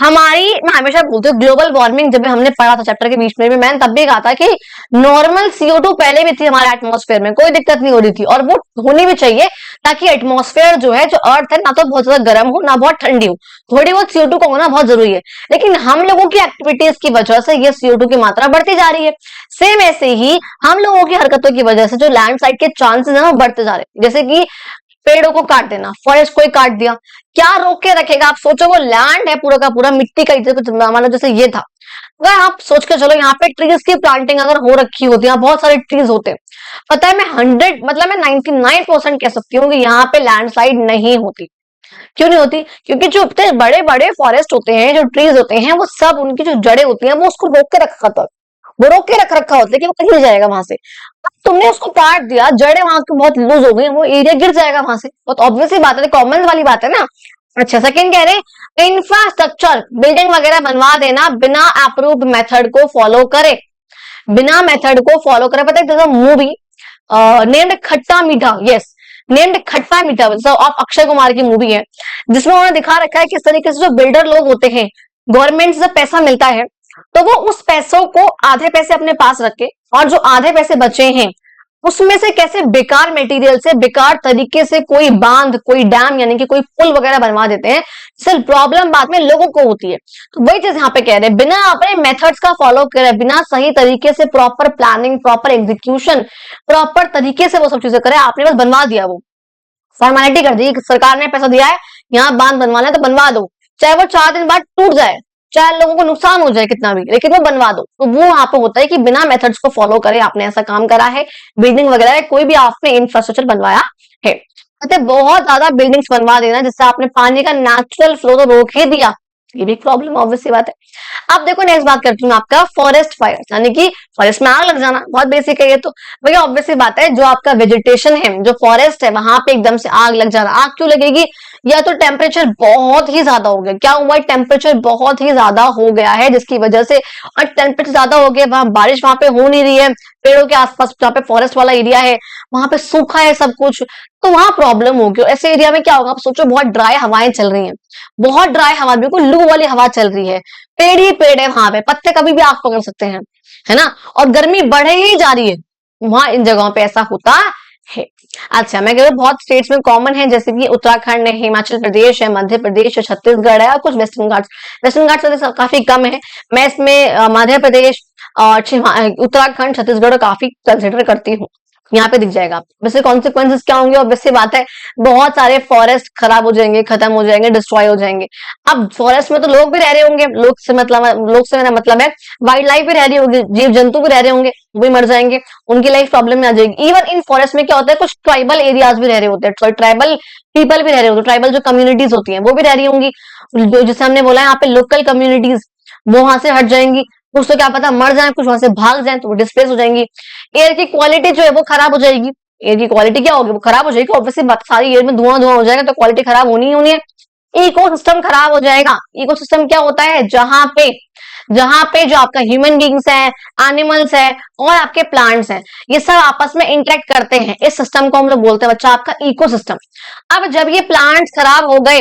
मैं हमेशा बोलती हूँ ग्लोबल वार्मिंग, जब हमने पढ़ा था चैप्टर के बीच में भी, मैंने तब भी कहा था कि नॉर्मल CO2 पहले भी थी हमारे एटमॉस्फेयर में, कोई दिक्कत नहीं हो रही थी, और वो होनी भी चाहिए, ताकि एटमॉस्फेयर जो है, जो अर्थ है, ना तो बहुत ज्यादा गर्म हो ना बहुत ठंडी हो, थोड़ी बहुत CO2 का होना बहुत जरूरी है। लेकिन हम लोगों की एक्टिविटीज की वजह से ये CO2 की मात्रा बढ़ती जा रही है। सेम ऐसे ही हम लोगों की हरकतों की वजह से जो लैंडस्लाइड के चांसेस है वो बढ़ते जा रहे हैं। जैसे कि पेड़ों को काट देना, फॉरेस्ट को ही काट दिया, क्या रोक के रखेगा। आप सोचो वो लैंड है पूरा का पूरा मिट्टी का, मानो जैसे ये था, अगर आप सोच के चलो यहाँ पे ट्रीज की प्लांटिंग अगर हो रखी होती है, बहुत सारे ट्रीज होते हैं, पता है मैं 100 मतलब मैं 99% कह सकती हूँ कि यहाँ पे लैंडस्लाइड नहीं होती। क्यों नहीं होती, क्योंकि जो इतने बड़े बड़े फॉरेस्ट होते हैं, जो ट्रीज होते हैं, वो सब उनकी जो जड़ें होती हैं वो उसको रोक के रखा था, वो रोक के रखा होता है कि वो कहीं नहीं जाएगा वहां से। अब तुमने उसको काट दिया, जड़ें वहां की बहुत लूज हो गई, वो एरिया गिर जाएगा वहां से, बहुत ऑब्वियस सी बात है, कॉमन वाली बात है ना। अच्छा, सेकंड कह रहे इंफ्रास्ट्रक्चर, बिल्डिंग वगैरह बनवा देना बिना अप्रूव्ड मेथड को फॉलो करे, बिना मेथड को फॉलो करे। पता है मूवी नेम्ड खट्टा मीठा, यस नेम्ड खट्टा मीठा, ऑफ अक्षय कुमार की मूवी है, जिसमें उन्होंने दिखा रखा है किस तरीके से जो बिल्डर लोग होते हैं, गवर्नमेंट से पैसा मिलता है, तो वो उस पैसों को आधे पैसे अपने पास रखे और जो आधे पैसे बचे हैं उसमें से कैसे बेकार मटेरियल से, बेकार तरीके से कोई बांध, कोई डैम यानी कि कोई पुल वगैरह बनवा देते हैं, सिर्फ प्रॉब्लम बाद में लोगों को होती है। तो वही चीज यहाँ पे कह रहे हैं, बिना अपने मेथड्स का फॉलो करे, बिना सही तरीके से proper planning, proper execution, proper तरीके से वो सब चीजें करे, आपने बस बनवा दिया, वो फॉर्मेलिटी कर दी, सरकार ने पैसा दिया है यहाँ बांध बनवाना है तो बनवा दो, चाहे वो 4 दिन बाद टूट जाए, चाहे लोगों को नुकसान हो जाए कितना भी, लेकिन वो बनवा दो। तो वो यहाँ पे होता है कि बिना मेथड्स को फॉलो करे आपने ऐसा काम करा है, बिल्डिंग वगैरह कोई भी आपने इंफ्रास्ट्रक्चर बनवाया है, मतलब बहुत ज्यादा बिल्डिंग्स बनवा देना जिससे आपने पानी का नेचुरल फ्लो तो रोक ही दिया, ये भी एक प्रॉब्लम ऑब्वियस सी बात है। अब देखो नेक्स्ट बात करती हूँ आपका फॉरेस्ट फायर, यानी कि फॉरेस्ट में आग लग जाना, बहुत बेसिक है ये तो भैया, ऑब्वियस सी बात है, जो आपका वेजिटेशन है, जो फॉरेस्ट है, वहां पे एकदम से आग लग जाना। आग क्यों लगेगी, या तो टेम्परेचर बहुत ही ज्यादा हो गया, क्या हुआ, टेम्परेचर बहुत ही ज्यादा हो गया है जिसकी वजह से, और टेम्परेचर ज्यादा हो गया, वहां बारिश वहां पे हो नहीं रही है, पेड़ों के आसपास जहाँ पे फॉरेस्ट वाला एरिया है वहां पे सूखा है सब कुछ, तो वहां प्रॉब्लम होगी। ऐसे एरिया में क्या होगा, आप सोचो बहुत ड्राई हवाएं चल रही हैं, बहुत ड्राई हवा, बिल्कुल लू वाली हवा चल रही है, पेड़ ही पेड़ है वहां पे, पत्ते कभी भी आग पकड़ सकते हैं, है ना, और गर्मी बढ़े ही जा रही है, वहां इन जगहों पे ऐसा होता है। अच्छा, मैं कह रही हूँ बहुत स्टेट्स में कॉमन है, जैसे कि उत्तराखंड है, हिमाचल प्रदेश है, मध्य प्रदेश है, छत्तीसगढ़ है और कुछ वेस्टर्न घाट्स वाले काफी कम है। मैं इसमें मध्य प्रदेश और उत्तराखंड, छत्तीसगढ़ काफी कंसिडर करती हूँ। यहाँ पे दिख जाएगा आपको। वैसे कॉन्सिक्वेंसेस क्या होंगे, और वैसे बात है बहुत सारे फॉरेस्ट खराब हो जाएंगे, खत्म हो जाएंगे, डिस्ट्रॉय हो जाएंगे। अब फॉरेस्ट में तो लोग भी रह रहे होंगे, लोग से मेरा मतलब है वाइल्ड लाइफ भी रह रही होगी, जीव जंतु भी रह रहे होंगे, वो भी मर जाएंगे, उनकी लाइफ प्रॉब्लम में आ जाएगी। इवन इन फॉरेस्ट में क्या होता है, कुछ ट्राइबल एरियाज भी रह रहे होते हैं, ट्राइबल पीपल भी रह रहे होते हैं, ट्राइबल जो कम्युनिटीज होती है वो भी रह रही होंगी, जो जैसे हमने बोला यहाँ पे लोकल कम्युनिटीज वो वहां से हट जाएंगी, कुछ तो क्या पता मर जाए, कुछ वहां से भाग जाए तो वो डिस्प्लेस हो जाएंगी। एयर की क्वालिटी जो है वो खराब हो जाएगी। एयर की क्वालिटी क्या होगी, वो खराब हो जाएगी, ऑब्वियसली बात, सारी एयर में धुआं धुआं हो जाएगा तो क्वालिटी खराब होनी ही होनी है। इकोसिस्टम खराब हो जाएगा। इकोसिस्टम क्या होता है, जहां पे जो आपका ह्यूमन बींग्स है, एनिमल्स है और आपके प्लांट्स हैं, ये सब आपस में इंटरेक्ट करते हैं, इस सिस्टम को हम लोग बोलते हैं बच्चा आपका इकोसिस्टम। अब जब ये प्लांट्स खराब हो गए,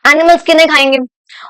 एनिमल्स किन्हें खाएंगे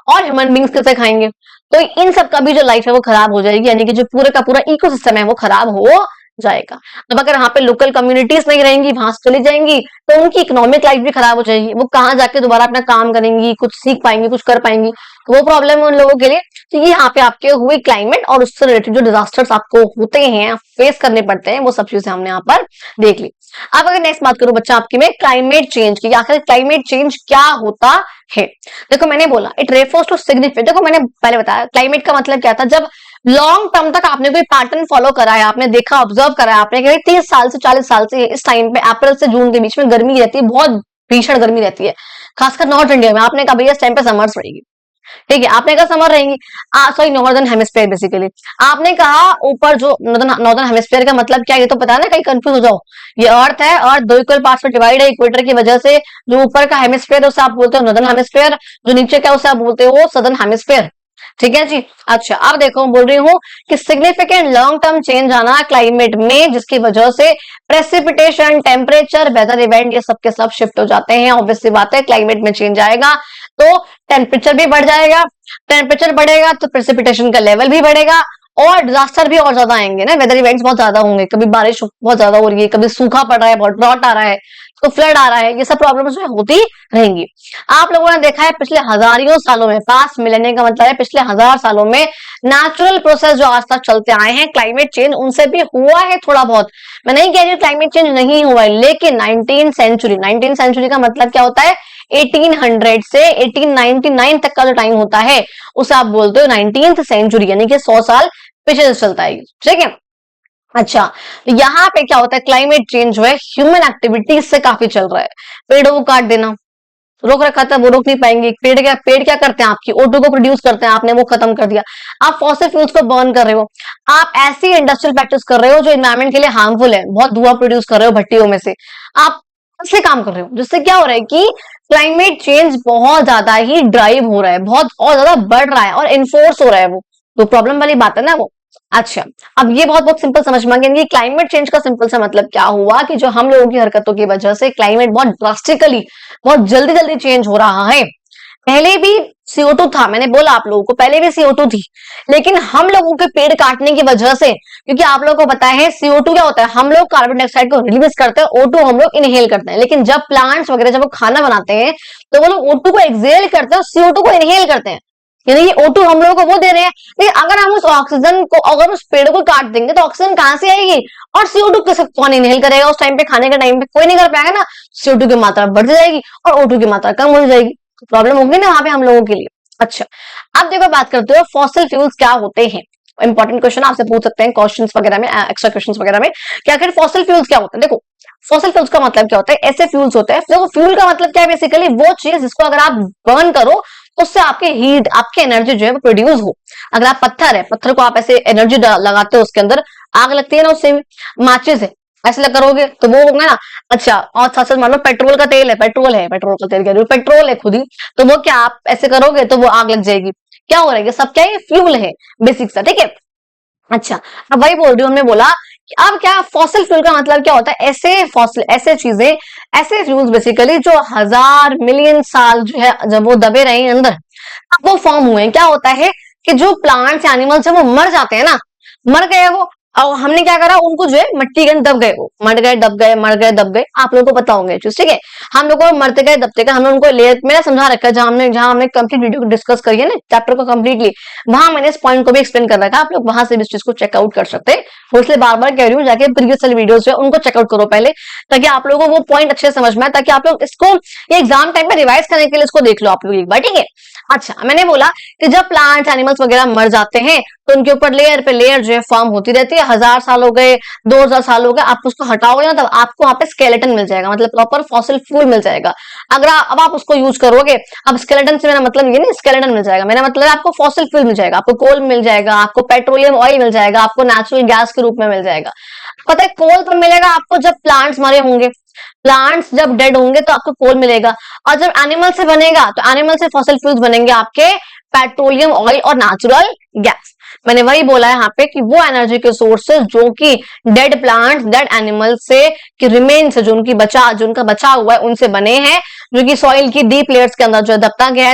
और ह्यूमन बींग्स किसे खाएंगे, तो इन सब का भी जो लाइफ है वो खराब हो जाएगी, यानी कि जो पूरे का पूरा इकोसिस्टम है वो खराब हो जाएगा। अब अगर यहाँ पे लोकल कम्युनिटीज नहीं रहेंगी, वहां से चली जाएंगी, तो उनकी इकोनॉमिक लाइफ भी खराब हो जाएगी, वो कहाँ जाके दोबारा अपना काम करेंगी, कुछ सीख पाएंगी, कुछ कर पाएंगी, तो वो प्रॉब्लम है उन लोगों के लिए। तो ये यहाँ पे आपके हुए क्लाइमेट और उससे रिलेटेड जो डिजास्टर्स आपको होते हैं, फेस करने पड़ते हैं, वो सब चीजें हमने यहाँ पर देख ली। अब अगर नेक्स्ट बात करूं बच्चा आपकी में क्लाइमेट चेंज की, आखिर क्लाइमेट चेंज क्या होता है। देखो मैंने बोला इट रेफर्स टू सिग्निफिकेंट, देखो मैंने पहले बताया क्लाइमेट का मतलब क्या था, जब लॉन्ग टर्म तक आपने कोई पैटर्न फॉलो करा है, आपने देखा, ऑब्जर्व करा है आपने कि 30 साल से 40 साल से इस टाइम पे अप्रैल से जून के बीच में गर्मी रहती है, बहुत भीषण गर्मी रहती है, खासकर नॉर्थ इंडिया में। आपने कहा भैया इस टाइम पे समर्स पड़ेगी, ठीक है, आपने कहा समर रहेंगी, सॉरी नॉर्दर्न हेमिस्फीयर बेसिकली। आपने कहा ऊपर जो नॉर्दर्न हेमिस्फीयर का मतलब क्या है, ये तो पता है ना, कहीं कंफ्यूज हो जाओ। ये अर्थ है, अर्थ दो इक्वल पार्ट्स में डिवाइड है इक्वेटर की वजह से। जो ऊपर का हेमिस्फीयर है उसे आप बोलते हो नॉर्दर्न हेमिस्फीयर, जो नीचे का उसे आप बोलते हो सदर्न हेमिस्फीयर, ठीक है जी। अच्छा अब देखो बोल रही हूँ कि सिग्निफिकेंट लॉन्ग टर्म चेंज आना क्लाइमेट में, जिसकी वजह से प्रेसिपिटेशन, टेम्परेचर, वेदर इवेंट ये सब के सब शिफ्ट हो जाते हैं। ऑब्वियसली बात है क्लाइमेट में चेंज आएगा तो टेम्परेचर भी बढ़ जाएगा, टेम्परेचर बढ़ेगा तो प्रेसिपिटेशन का लेवल भी बढ़ेगा और डिजास्टर भी और ज्यादा आएंगे ना, वेदर इवेंट्स बहुत ज्यादा होंगे, कभी बारिश बहुत ज्यादा हो रही है, कभी सूखा पड़ रहा है, बहुत ड्रॉट आ रहा है, तो फ्लड आ रहा है, ये सब प्रॉब्लम्स जो होती रहेंगी। आप लोगों ने देखा है पिछले हजारों सालों में, पास्ट मिलेनियम का मतलब है पिछले 1000 सालों में नेचुरल प्रोसेस जो आज तक चलते आए हैं, क्लाइमेट चेंज उनसे भी हुआ है थोड़ा बहुत। मैं नहीं कह रही क्लाइमेट चेंज नहीं हुआ है, लेकिन 19th सेंचुरी का मतलब क्या होता है, 1800 से 1899 तक का जो टाइम होता है उसे आप बोलते हो 19th सेंचुरी, यानी कि 100 साल पीछे से चलता है, ठीक है। अच्छा यहाँ पे क्या होता है, क्लाइमेट चेंज जो है ह्यूमन एक्टिविटीज से काफी चल रहा है। पेड़ों को काट देना, रोक रखा था वो रोक नहीं पाएंगे। पेड़ क्या करते हैं, आपकी O2 को प्रोड्यूस करते हैं, आपने वो खत्म कर दिया। आप फॉसिल फ्यूल्स को बर्न कर रहे हो, आप ऐसी इंडस्ट्रियल प्रैक्टिस कर रहे हो जो एनवायरमेंट के लिए हार्मफुल है, बहुत धुआं प्रोड्यूस कर रहे हो भट्टियों में से, आप ऐसे काम कर रहे हो, जिससे क्या हो रहा है कि क्लाइमेट चेंज बहुत ज्यादा ही ड्राइव हो रहा है, बहुत और ज्यादा बढ़ रहा है और इन्फोर्स हो रहा है वो, तो प्रॉब्लम वाली बात है ना वो। अच्छा अब ये बहुत बहुत सिंपल समझ में कि क्लाइमेट चेंज का सिंपल सा मतलब क्या हुआ कि जो हम लोगों की हरकतों की वजह से क्लाइमेट बहुत ड्रास्टिकली, बहुत जल्दी जल्दी चेंज हो रहा है। पहले भी CO2 था, मैंने बोला आप लोगों को पहले भी CO2 थी, लेकिन हम लोगों के पेड़ काटने की वजह से, क्योंकि आप लोगों को पता है CO2 क्या होता है, हम लोग कार्बन डाइऑक्साइड को रिलीज करते हैं, O2 हम लोग इनहेल करते हैं, लेकिन जब प्लांट्स वगैरह जब वो खाना बनाते हैं तो वो लोग O2 को एक्सहेल करते हैं और CO2 को इनहेल करते हैं, यानी कि O2 हम लोगों को वो दे रहे हैं। लेकिन अगर हम उस ऑक्सीजन को, अगर उस पेड़ को काट देंगे तो ऑक्सीजन कहां से आएगी और CO2 कैसे कौन इनहेल करेगा, उस टाइम पे खाने के टाइम पे कोई नहीं कर पाएगा ना, CO2 की मात्रा बढ़ जाएगी और O2 की मात्रा कम हो जाएगी, तो प्रॉब्लम होगी ना वहां पे हम लोगों के लिए। अच्छा अब देखो बात करते हो फॉसिल फ्यूल्स क्या होते हैं, इंपॉर्टेंट क्वेश्चन आपसे पूछ सकते हैं क्वेश्चंस वगैरह में, एक्स्ट्रा क्वेश्चंस वगैरह में, कि आखिर फॉसिल फ्यूल्स क्या होता है। देखो फॉसिल फ्यूल्स का मतलब क्या होता है, ऐसे फ्यूल्स होते हैं, देखो फ्यूल का मतलब क्या है, बेसिकली वो चीज जिसको अगर आप बर्न करो उससे आपके हीट, आपकी एनर्जी जो है वो प्रोड्यूस हो। अगर आप पत्थर है, पत्थर को आप ऐसे एनर्जी लगाते हो, उसके अंदर आग लगती है ना, उससे माचिस है ऐसे करोगे तो वो होगा ना। अच्छा और साथ साथ मान लो पेट्रोल का तेल है, पेट्रोल का तेल कह रही हूँ, पेट्रोल है खुद ही, तो वो क्या आप ऐसे करोगे तो वो आग लग जाएगी। क्या हो रहा है, ये सब क्या है, फ्यूल है बेसिक सा, ठीक है। अच्छा अब वही बोल रही हूँ, हमने बोला कि अब क्या फॉसिल फ्यूल का मतलब क्या होता है, ऐसे चीजें, ऐसे फ्यूल्स बेसिकली जो 1000 मिलियन साल जो है जब वो दबे रहे हैं अंदर, अब वो फॉर्म हुए हैं। क्या होता है कि जो प्लांट्स एनिमल्स है वो मर जाते हैं ना, मर गए वो, और हमने क्या करा, उनको जो है मिट्टी के अंदर दब गए, वो मर गए, दब गए, मर गए, दब गए, आप लोगों को पता होंगे चीज, ठीक है। हम लोग को मरते गए, दबते गए, हमने उनको लेयर में समझा रखा है, जहां हमने कंप्लीट वीडियो को डिस्कस करी है ना, चैप्टर को कंप्लीटली, वहां मैंने इस पॉइंट को भी एक्सप्लेन कर रखा है, आप लोग वहां से भी इस चीज को चेकआउट कर सकते हैं। वो इसलिए बार बार कह रही हूँ, जाके प्रीवियस वाली वीडियोस जो है उनको चेकआउट करो पहले, ताकि आप लोगों को वो पॉइंट अच्छे समझ में आए, ताकि आप लोग इसको एग्जाम टाइम पे रिवाइज करने के लिए इसको देख लो आप लोग एक बार, ठीक है। अच्छा, मैंने बोला कि जब प्लांट्स एनिमल्स वगैरह मर जाते हैं तो उनके ऊपर लेयर पे लेयर जो है फॉर्म होती रहती है, 1000 साल हो गए, 2000 साल हो गए, आप उसको हटाओगे ना, तब आपको वहां पे स्केलेटन मिल जाएगा, मतलब प्रॉपर फॉसिल फ्यूल मिल जाएगा। अगर अब आप उसको यूज करोगे, अब स्केलेटन से मेरा मतलब ये नहीं स्केलेटन मिल जाएगा, मेरा मतलब आपको फॉसिल फ्यूल मिल जाएगा, आपको कोल मिल जाएगा, आपको पेट्रोलियम ऑयल मिल जाएगा, आपको नेचुरल गैस के रूप में मिल जाएगा। पता है कोल तो मिलेगा आपको जब प्लांट्स मरे होंगे, प्लांट्स जब डेड होंगे तो आपको कोल मिलेगा, और जब एनिमल से बनेगा तो एनिमल से फॉसिल फ्यूल्स बनेंगे आपके पेट्रोलियम ऑयल और नेचुरल गैस। मैंने वही बोला है यहाँ पे कि वो एनर्जी के सोर्सेज जो कि डेड प्लांट्स, डेड एनिमल से कि रिमेन से जो उनका बचा हुआ है उनसे बने हैं, जो कि सॉइल की डीप लेयर्स के अंदर जो है दबता गया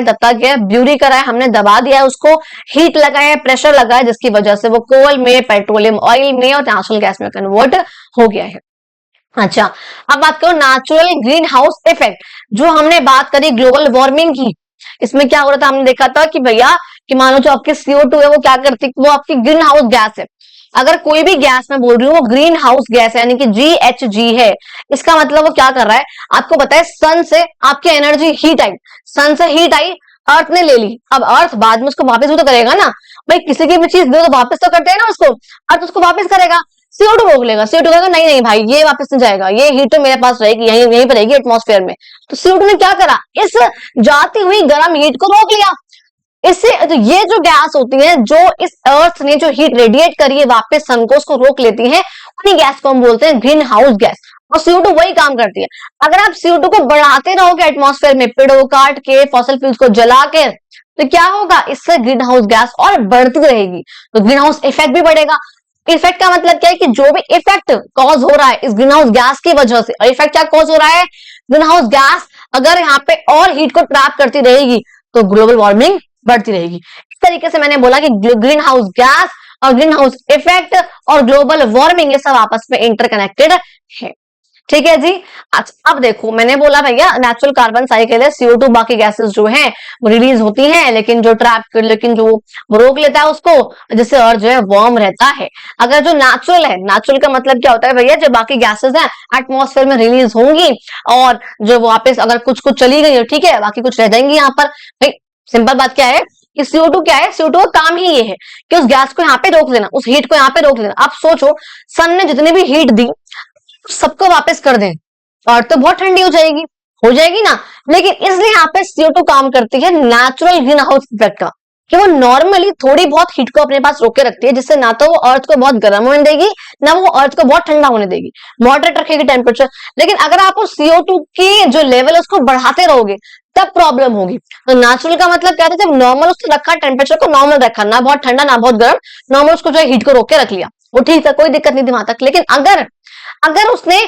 है, ब्यूरी करा है, हमने दबा दिया है उसको, हीट लगाया है, प्रेशर लगाया है, जिसकी वजह से वो कोल में, पेट्रोलियम ऑयल में और नेचुरल गैस में कन्वर्ट हो गया है। अच्छा, अब बात करो नेचुरल ग्रीन हाउस इफेक्ट, जो हमने बात करी ग्लोबल वार्मिंग की। इसमें क्या हो रहा था, हमने देखा था कि भैया कि मानो जो आपकी CO2 है वो क्या करती है, वो आपकी ग्रीन हाउस गैस है। अगर कोई भी गैस मैं बोल रही हूँ वो ग्रीन हाउस गैस है, यानी कि GHG है, इसका मतलब वो क्या कर रहा है, आपको पता है सन से आपकी एनर्जी हीट आई, सन से हीट आई, अर्थ ने ले ली, अब अर्थ बाद में उसको वापस भी तो करेगा ना, भाई किसी की भी चीज दो तो वापस तो करते हैं ना उसको, अर्थ उसको वापस करेगा, CO2 रोक लेगा, CO2 कहेगा नहीं नहीं भाई ये वापस नहीं जाएगा, ये हीट तो मेरे पास रहेगी, यहीं पर रहेगी एटमॉस्फेयर में। तो CO2 ने क्या करा, इस जाती हुई गर्म हीट को रोक लिया। इससे तो ये जो गैस होती है, जो इस अर्थ ने जो हीट रेडिएट करी है वापस सन को, उसको रोक लेती है, उन्हीं गैस को हम बोलते हैं ग्रीन हाउस गैस, और CO2 वही काम करती है। अगर आप CO2 को बढ़ाते रहोगे एटमॉस्फेयर में, पेड़ों काट के, फॉसिल फ्यूल्स को जला के, तो क्या होगा, इससे ग्रीन हाउस गैस और बढ़ती रहेगी, तो ग्रीन हाउस इफेक्ट भी बढ़ेगा। इफेक्ट का मतलब क्या है कि जो भी इफेक्ट कॉज हो रहा है इस ग्रीन हाउस गैस की वजह से, और इफेक्ट क्या कॉज हो रहा है, ग्रीन हाउस गैस अगर यहाँ पे और हीट को ट्रैप करती रहेगी तो ग्लोबल वार्मिंग बढ़ती रहेगी। इस तरीके से मैंने बोला कि ग्रीन हाउस गैस और ग्रीन हाउस इफेक्ट और ग्लोबल वार्मिंग ये सब आपस में इंटरकनेक्टेड है, ठीक है जी। अच्छा, अब देखो मैंने बोला भैया नेचुरल कार्बन साइकिल है, CO2 बाकी गैसेस जो हैं वो रिलीज होती हैं, लेकिन जो वो रोक लेता है उसको, जिससे अर्थ जो है वार्म रहता है। अगर जो नेचुरल है, नेचुरल का मतलब क्या होता है भैया, जो बाकी गैसेस हैं एटमॉस्फेयर में रिलीज होंगी और जो वापस अगर कुछ कुछ चली गई है, ठीक है, बाकी कुछ रह जाएंगी यहाँ पर। भाई सिंपल बात क्या है कि CO2 क्या है, CO2 का काम ही ये है कि उस गैस को यहाँ पे रोक लेना, उस हीट को यहाँ पे रोक लेना। आप सोचो सन ने जितनी भी हीट दी सबको वापस कर दें और तो बहुत ठंडी हो जाएगी ना, लेकिन इसलिए यहाँ पे CO2 काम करती है नेचुरल ग्रीन हाउस इफेक्ट का, कि वो नॉर्मली थोड़ी बहुत हीट को अपने पास रोके रखती है, जिससे ना तो वो अर्थ को बहुत गर्म होने देगी, ना वो अर्थ को बहुत ठंडा होने देगी, मॉडरेट रखेगी टेम्परेचर। लेकिन अगर आप उस CO2 की जो लेवल है उसको बढ़ाते रहोगे तब प्रॉब्लम होगी। तो नेचुरल का मतलब क्या था, जब नॉर्मल उसको रखा, टेम्परेचर को नॉर्मल रखा, ना बहुत ठंडा ना बहुत गर्म, नॉर्मल उसको जो है हीट को रोक के रख लिया, वो ठीक था, कोई दिक्कत नहीं थी वहां तक। लेकिन अगर उसने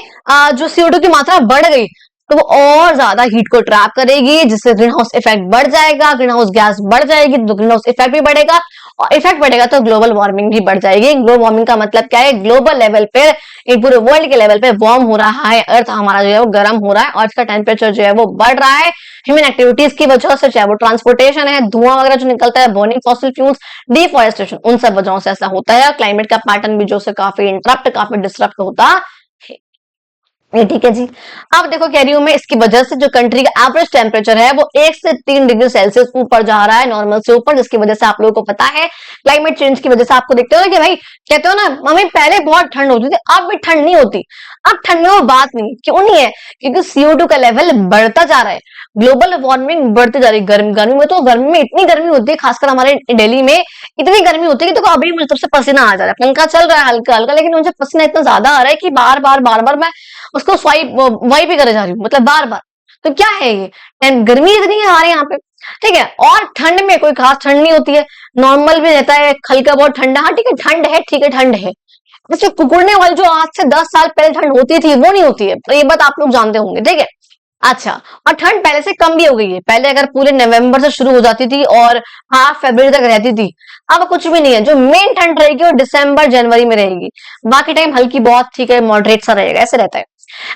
जो CO2 की मात्रा बढ़ गई तो वो और ज्यादा हीट को ट्रैप करेगी, जिससे ग्रीन हाउस इफेक्ट बढ़ जाएगा, ग्रीन हाउस गैस बढ़ जाएगी तो ग्रीन हाउस इफेक्ट भी बढ़ेगा, और इफेक्ट बढ़ेगा तो ग्लोबल वार्मिंग भी बढ़ जाएगी। ग्लोबल वार्मिंग का मतलब क्या है, ग्लोबल लेवल पे, एक पूरे वर्ल्ड के लेवल पे वार्म हो रहा है, अर्थ हमारा जो है वो गर्म हो रहा है, अर्थ का टेम्परेचर जो है वो बढ़ रहा है ह्यूमन एक्टिविटीज की वजह से, चाहे वो ट्रांसपोर्टेशन है, धुआं वगैरह जो निकलता है, बर्निंग फॉसिल फ्यूल्स, डिफॉरेस्टेशन, उन सब वजहों से ऐसा होता है। क्लाइमेट का पैटर्न भी जो से काफी डिस्टर्ब होता है, ठीक है जी। अब देखो कह रही हूं मैं, इसकी वजह से जो कंट्री का एवरेज टेम्परेचर है वो 1 से 3 डिग्री सेल्सियस ऊपर जा रहा है नॉर्मल से ऊपर, जिसकी वजह से आप लोगों को पता है क्लाइमेट चेंज की वजह से आपको देखते हो ना कि भाई कहते हो ना मम्मी पहले बहुत ठंड होती थी, अब भी ठंड नहीं होती। अब ठंड में वो बात नहीं, क्यों नहीं है, क्योंकि CO2 का लेवल बढ़ता जा रहा है, ग्लोबल वार्मिंग बढ़ती जा रही है। गर्मी में इतनी गर्मी होती है, खासकर हमारे दिल्ली में इतनी गर्मी होती है कि तो अभी मुझे सबसे पसीना आ जा रहा है, पंखा चल रहा है हल्का हल्का, लेकिन मुझे पसीना इतना ज्यादा आ रहा है कि बार बार मैं उसको स्वाइप ही करे जा रही हूँ, मतलब बार बार। तो क्या है ये, गर्मी इतनी है हमारे यहाँ पे, ठीक है। और ठंड में कोई खास ठंड नहीं होती है, नॉर्मल भी रहता है, हल्का बहुत ठंडा, हाँ ठीक है ठंड है, ठीक है ठंड है। जैसे कुकुड़ने वाली जो आज से 10 साल पहले ठंड होती थी वो नहीं होती है, तो ये बात आप लोग जानते होंगे, ठीक है। अच्छा, और ठंड पहले से कम भी हो गई है। पहले अगर पूरे नवंबर से शुरू हो जाती थी और हाफ फरवरी तक रहती थी, अब कुछ भी नहीं है। जो मेन ठंड रहेगी वो दिसंबर जनवरी में रहेगी, बाकी टाइम हल्की बहुत ठीक है, मॉडरेट सा रहेगा, ऐसे रहता है।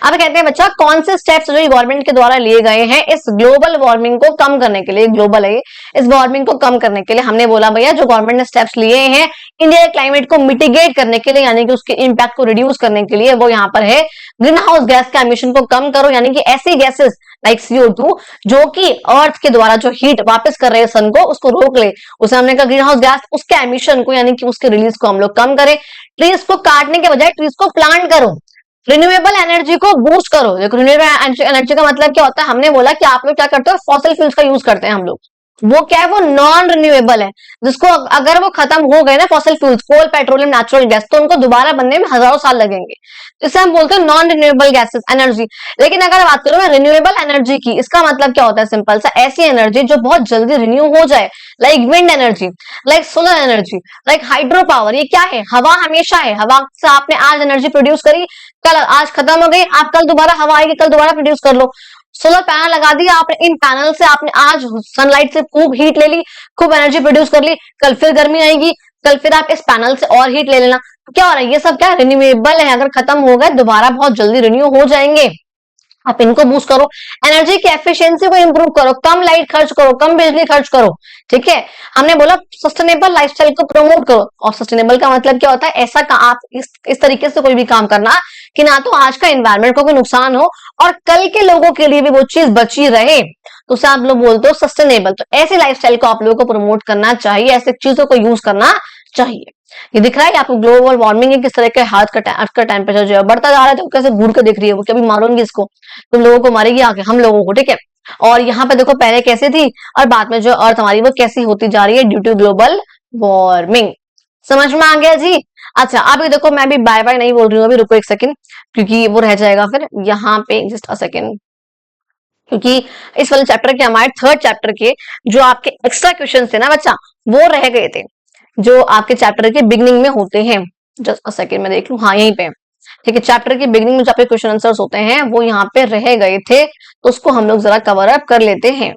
अब कहते हैं बच्चा कौन से स्टेप्स जो गवर्नमेंट के द्वारा लिए गए हैं इस ग्लोबल वार्मिंग को कम करने के लिए, ग्लोबल है ये, इस वार्मिंग को कम करने के लिए। हमने बोला भैया जो गवर्नमेंट ने स्टेप्स लिए हैं इंडिया के क्लाइमेट को मिटिगेट करने के लिए, यानी कि उसके इंपैक्ट को रिड्यूस करने के लिए, वो यहाँ पर है ग्रीन हाउस गैस के एमिशन को कम करो, यानी कि ऐसी गैसेस लाइक CO2 जो कि अर्थ के द्वारा जो हीट वापस कर रहे हैं सन को, उसको रोक ले। उसे हमने कहा ग्रीन हाउस गैस उसके एमिशन को यानी कि उसके रिलीज को हम लोग कम करें। ट्रीज को काटने के बजाय ट्रीज को प्लांट करो। रिन्यूएबल एनर्जी को बूस्ट करो। देखो रिन्यूएबल एनर्जी का मतलब क्या होता है, हमने बोला कि आप लोग क्या करते हो, फॉसिल फ्यूल्स का यूज करते हैं हम लोग। वो क्या है, वो नॉन रिन्यूएबल है, जिसको अगर वो खत्म हो गए ना फॉसिल फ्यूल्स, कोल, पेट्रोलियम, नेचुरल गैस, तो उनको दोबारा बनने में हजारों साल लगेंगे। इसे हम बोलते हैं नॉन रिन्यूएबल गैसेस एनर्जी। लेकिन अगर बात करूं मैं रिन्यूएबल एनर्जी की, इसका मतलब क्या होता है, सिंपल सा, ऐसी एनर्जी जो बहुत जल्दी रिन्यू हो जाए, like wind energy, like solar energy, like hydro power. ये क्या है, हवा हमेशा है, हवा से आपने आज एनर्जी प्रोड्यूस करी, कल आज खत्म हो गई, आप कल दोबारा हवा आएगी, कल दोबारा प्रोड्यूस कर लो। सोलर पैनल लगा दिया आपने, इन पैनल से आपने आज सनलाइट से खूब हीट ले ली, खूब एनर्जी प्रोड्यूस कर ली, कल फिर गर्मी आएगी, कल फिर आप इस पैनल से और हीट ले लेना। तो क्या हो रहा है, ये सब क्या रिन्यूएबल है, अगर खत्म हो गए दोबारा बहुत जल्दी रिन्यू हो जाएंगे। आप इनको बूस्ट करो, एनर्जी की एफिशिएंसी को इंप्रूव करो, कम लाइट खर्च करो, कम बिजली खर्च करो। ठीक है, हमने बोला सस्टेनेबल लाइफस्टाइल को प्रमोट करो। और सस्टेनेबल का मतलब क्या होता है, ऐसा का आप इस तरीके से कोई भी काम करना कि ना तो आज का एनवायरमेंट को कोई नुकसान हो और कल के लोगों के लिए भी वो चीज बची रहे, तो उसे आप लोग बोलते हो सस्टेनेबल। तो ऐसी लाइफस्टाइल को आप लोगों को प्रमोट करना चाहिए, ऐसी चीजों को यूज करना चाहिए। ये दिख रहा है आपको ग्लोबल वार्मिंग है, किस तरह के अर्थ का टेम्परेचर जो है बढ़ता जा रहा है। तो कैसे घूर के देख रही है वो, कभी मारूंगी इसको, तुम लोगों को मारेगी आगे, हम लोगों को। ठीक है, और यहाँ पे देखो पहले कैसी थी और बाद में जो अर्थ हमारी वो कैसी होती जा रही है ड्यू टू ग्लोबल वार्मिंग। समझ में आ गया जी। अच्छा अभी देखो मैं भी बाय बाय नहीं बोल रही हूँ, अभी रुको एक सेकंड, क्योंकि वो रह जाएगा फिर यहाँ पे, जस्ट अ सेकंड, क्योंकि इस वाले चैप्टर के, हमारे थर्ड चैप्टर के जो आपके एक्स्ट्रा क्वेश्चन थे ना बच्चा, वो रह गए थे जो आपके चैप्टर के बिगनिंग में होते हैं। जस्ट अ सेकंड मैं देख लूं, हाँ यहीं पे। ठीक है, चैप्टर के बिगनिंग में जो आपके क्वेश्चन आंसर्स होते हैं वो यहाँ पे रह गए थे, तो उसको हम लोग जरा कवर अप कर लेते हैं।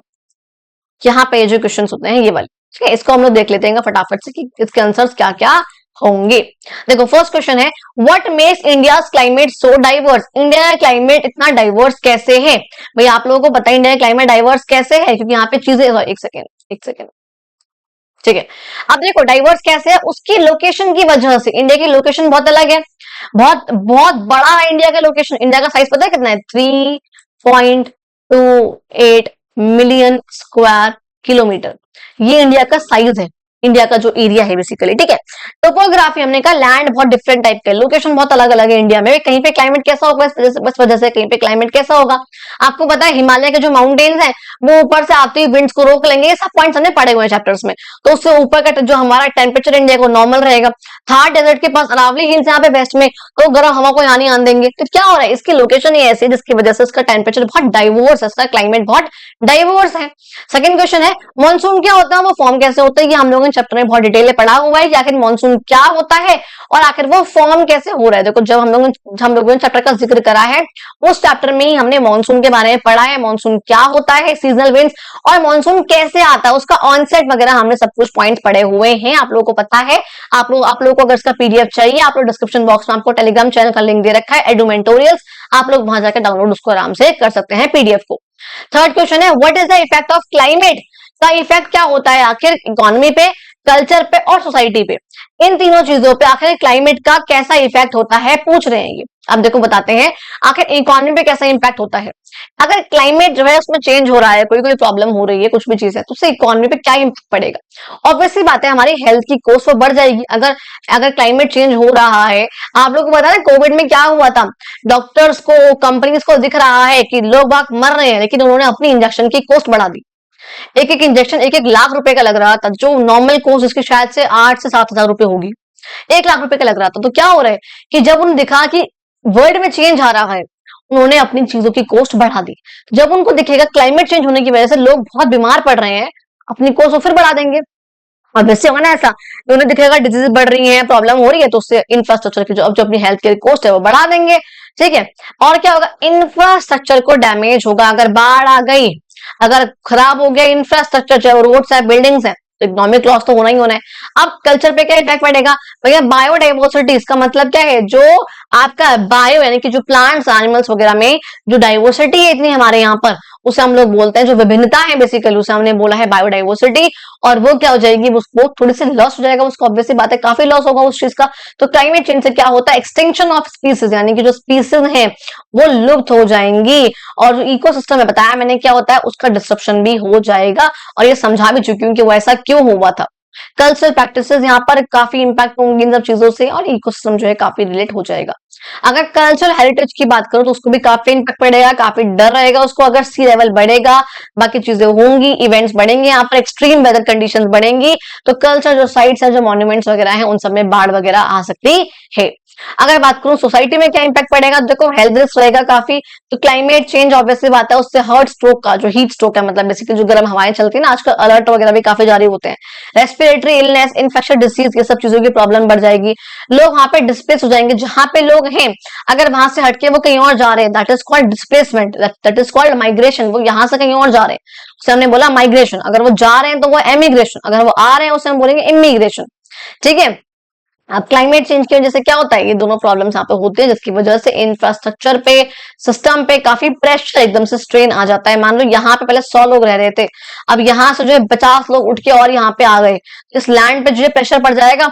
यहाँ पे जो क्वेश्चन होते हैं ये वाले, ठीक है, इसको हम लोग देख लेते हैं फटाफट से कि इसके आंसर्स क्या क्या होंगे। देखो फर्स्ट क्वेश्चन है, what makes India climate so diverse. India का क्लाइमेट इतना डाइवर्स कैसे है। भाई आप लोगों को पता है इंडिया का क्लाइमेट डाइवर्स कैसे है, क्योंकि यहाँ पे चीजें, एक सेकेंड, ठीक है। अब देखो डाइवर्स कैसे है, उसकी लोकेशन की वजह से। इंडिया की लोकेशन बहुत अलग है, बहुत बहुत बड़ा है इंडिया का लोकेशन। इंडिया का साइज पता है कितना है, 3.28 मिलियन स्क्वायर किलोमीटर। ये इंडिया का साइज है, इंडिया का जो एरिया है बेसिकली। ठीक है, टोपोग्राफी हमने कहा लैंड बहुत डिफरेंट टाइप का, लोकेशन बहुत अलग अलग है इंडिया में। कहीं पे क्लाइमेट कैसा होगा बस वजह से कहीं पे क्लाइमेट कैसा होगा। आपको पता है हिमालय के जो माउंटेन्स हैं वो ऊपर से आती हुई विंड्स को रोक लेंगे, ये सब पॉइंट्स हमने पढ़े हुए हैं चैप्टर्स में। तो उससे ऊपर का जो हमारा टेम्परेचर इंडिया को नॉर्मल रहेगा। थार डेजर्ट के पास अरावली हिल्स यहाँ पे वेस्ट में, तो गर्म हवा को यहाँ नहीं आने देंगे। तो क्या हो रहा है, इसकी लोकेशन ही ऐसी है जिसकी वजह से उसका टेम्परेचर बहुत डाइवर्स है, उसका क्लाइमेट बहुत डाइवर्स है। सेकंड क्वेश्चन है, मानसून क्या होता है, वो फॉर्म कैसे होता है। ये हम लोगों ने चैप्टर में बहुत डिटेल में पढ़ा हुआ है कि आखिर मानसून क्या होता है और आखिर वो फॉर्म कैसे हो रहा है। देखो जब हम लोगों ने चैप्टर का जिक्र करा है उस चैप्टर में ही हमने मानसून के बारे में पढ़ा है, मानसून क्या होता है, सीजनल विंड्स, और मानसून कैसे आता है, उसका ऑनसेट वगैरह हमने सब कुछ पॉइंट पढ़े हुए हैं, आप लोगों को पता है। आप लोगों को अगर इसका पीडीएफ चाहिए, आप लोग डिस्क्रिप्शन बॉक्स में आपको टेलीग्राम चैनल का लिंक दे रखा है, एडुमेंटोरियल्स, आप लोग वहां जाकर डाउनलोड उसको आराम से कर सकते हैं पीडीएफ को। थर्ड क्वेश्चन है, what is the effect of climate. का इफेक्ट क्या होता है आखिर इकोनॉमी पे, कल्चर पे और सोसाइटी पे, इन तीनों चीजों पे आखिर क्लाइमेट का कैसा इफेक्ट होता है, पूछ रहे हैं ये। अब देखो बताते हैं आखिर इकोनॉमी पे कैसा इंपैक्ट होता है। अगर क्लाइमेट जो है उसमें चेंज हो रहा है, कोई प्रॉब्लम हो रही है, कुछ भी चीज है, तो उससे इकोनॉमी पे क्या इंपैक्ट पड़ेगा। ऑब्वियसली बात है हमारी हेल्थ की कॉस्ट वो बढ़ जाएगी अगर अगर क्लाइमेट चेंज हो रहा है। आप लोगों को पता है कोविड में क्या हुआ था, डॉक्टर्स को, कंपनीज को दिख रहा है कि लोग बाग मर रहे हैं, लेकिन उन्होंने अपनी इंजेक्शन की कॉस्ट बढ़ा दी। एक एक इंजेक्शन 1-1 लाख रुपए का लग रहा था, जो नॉर्मल कोर्स इसकी शायद से 8 से 7 हजार रुपए होगी, 1 लाख रुपए का लग रहा था। तो क्या हो रहा है कि जब उन्होंने देखा कि वर्ल्ड में चेंज आ रहा है, उन्होंने अपनी चीजों की कॉस्ट बढ़ा दी। जब उनको दिखेगा क्लाइमेट चेंज होने की वजह से लोग बहुत बीमार पड़ रहे हैं, अपनी कॉस्ट फिर बढ़ा देंगे। ऑब्वियसली होगा ना ऐसा, तो उन्हें दिखेगा डिजीज बढ़ रही है, प्रॉब्लम हो रही है, तो उससे इंफ्रास्ट्रक्चर की जो अपनी हेल्थ केयर कॉस्ट है वो बढ़ा देंगे। ठीक है, और क्या होगा, इंफ्रास्ट्रक्चर को डैमेज होगा, अगर बाढ़ आ गई, अगर खराब हो गया इंफ्रास्ट्रक्चर, चाहे रोड्स है, बिल्डिंग्स है, तो इकोनॉमिक लॉस तो होना ही होना है। अब कल्चर पे क्या इफेक्ट पड़ेगा भैया, बायोडाइवर्सिटी, इसका मतलब क्या है, जो आपका बायो यानी कि जो प्लांट्स एनिमल्स वगैरह में जो डाइवर्सिटी है इतनी हमारे यहाँ पर, उसे हम लोग बोलते हैं, जो विभिन्नता है बेसिकली उसे हमने बोला है बायोडाइवर्सिटी। और वो क्या हो जाएगी, वो थोड़ी सी लॉस हो जाएगा, उसको ऑब्वियसली बात है काफी लॉस होगा उस चीज का। तो क्लाइमेट चेंज से क्या होता है, एक्सटिंक्शन ऑफ स्पीसीज, यानी कि जो स्पीसीज हैं वो लुप्त हो जाएंगी, और जो इकोसिस्टम में बताया मैंने क्या होता है, उसका डिस्ट्रप्शन भी हो जाएगा। और ये समझा भी चुकी हूँ कि वो ऐसा क्यों हुआ था। कल्चरल प्रैक्टिसेस यहाँ पर काफी इंपैक्ट होंगे इन सब चीजों से, और इकोसिस्टम जो है काफी रिलेट हो जाएगा। अगर कल्चरल हेरिटेज की बात करूं तो उसको भी काफी इंपैक्ट पड़ेगा, काफी डर रहेगा उसको, अगर सी लेवल बढ़ेगा, बाकी चीजें होंगी, इवेंट्स बढ़ेंगे, यहाँ पर एक्सट्रीम वेदर कंडीशंस बढ़ेंगी, तो कल्चर जो साइट्स है, जो मॉन्यूमेंट्स वगैरह हैं, उन सब में बाढ़ वगैरह आ सकती है। अगर बात करूं सोसाइटी में क्या इंपैक्ट पड़ेगा, देखो हेल्थ रिस्क रहेगा काफी। तो क्लाइमेट चेंज ऑब्वियसली बात है, उससे हार्ट स्ट्रोक का जो हीट स्ट्रोक है, मतलब बेसिकली जो गर्म हवाएं चलती है ना, आजकल अलर्ट वगैरह भी काफी जारी होते हैं, रेस्पिरेटरी इलनेस, इन्फेक्शन डिसीज, ये सब चीजों की प्रॉब्लम बढ़ जाएगी। लोग वहां पे डिस्प्लेस हो जाएंगे, जहां पे लोग हैं अगर वहां से हटके वो कहीं और जा रहे हैं, that is called displacement, that is called migration. वो यहाँ से कहीं और जा रहे हैं, उसे हमने बोला माइग्रेशन। अगर वो जा रहे हैं तो वो एमिग्रेशन, अगर वो आ रहे हैं उसे हम बोलेंगे इमिग्रेशन। ठीक है, अब क्लाइमेट चेंज की वजह से क्या होता है, ये दोनों प्रॉब्लम्स यहाँ पे होते हैं, जिसकी वजह से इंफ्रास्ट्रक्चर पे, सिस्टम पे काफी प्रेशर, एकदम से स्ट्रेन आ जाता है। मान लो यहाँ पे पहले 100 लोग रह रहे थे, अब यहाँ से जो है 50 लोग उठ के और यहाँ पे आ गए, इस लैंड पे जो है प्रेशर पड़ जाएगा।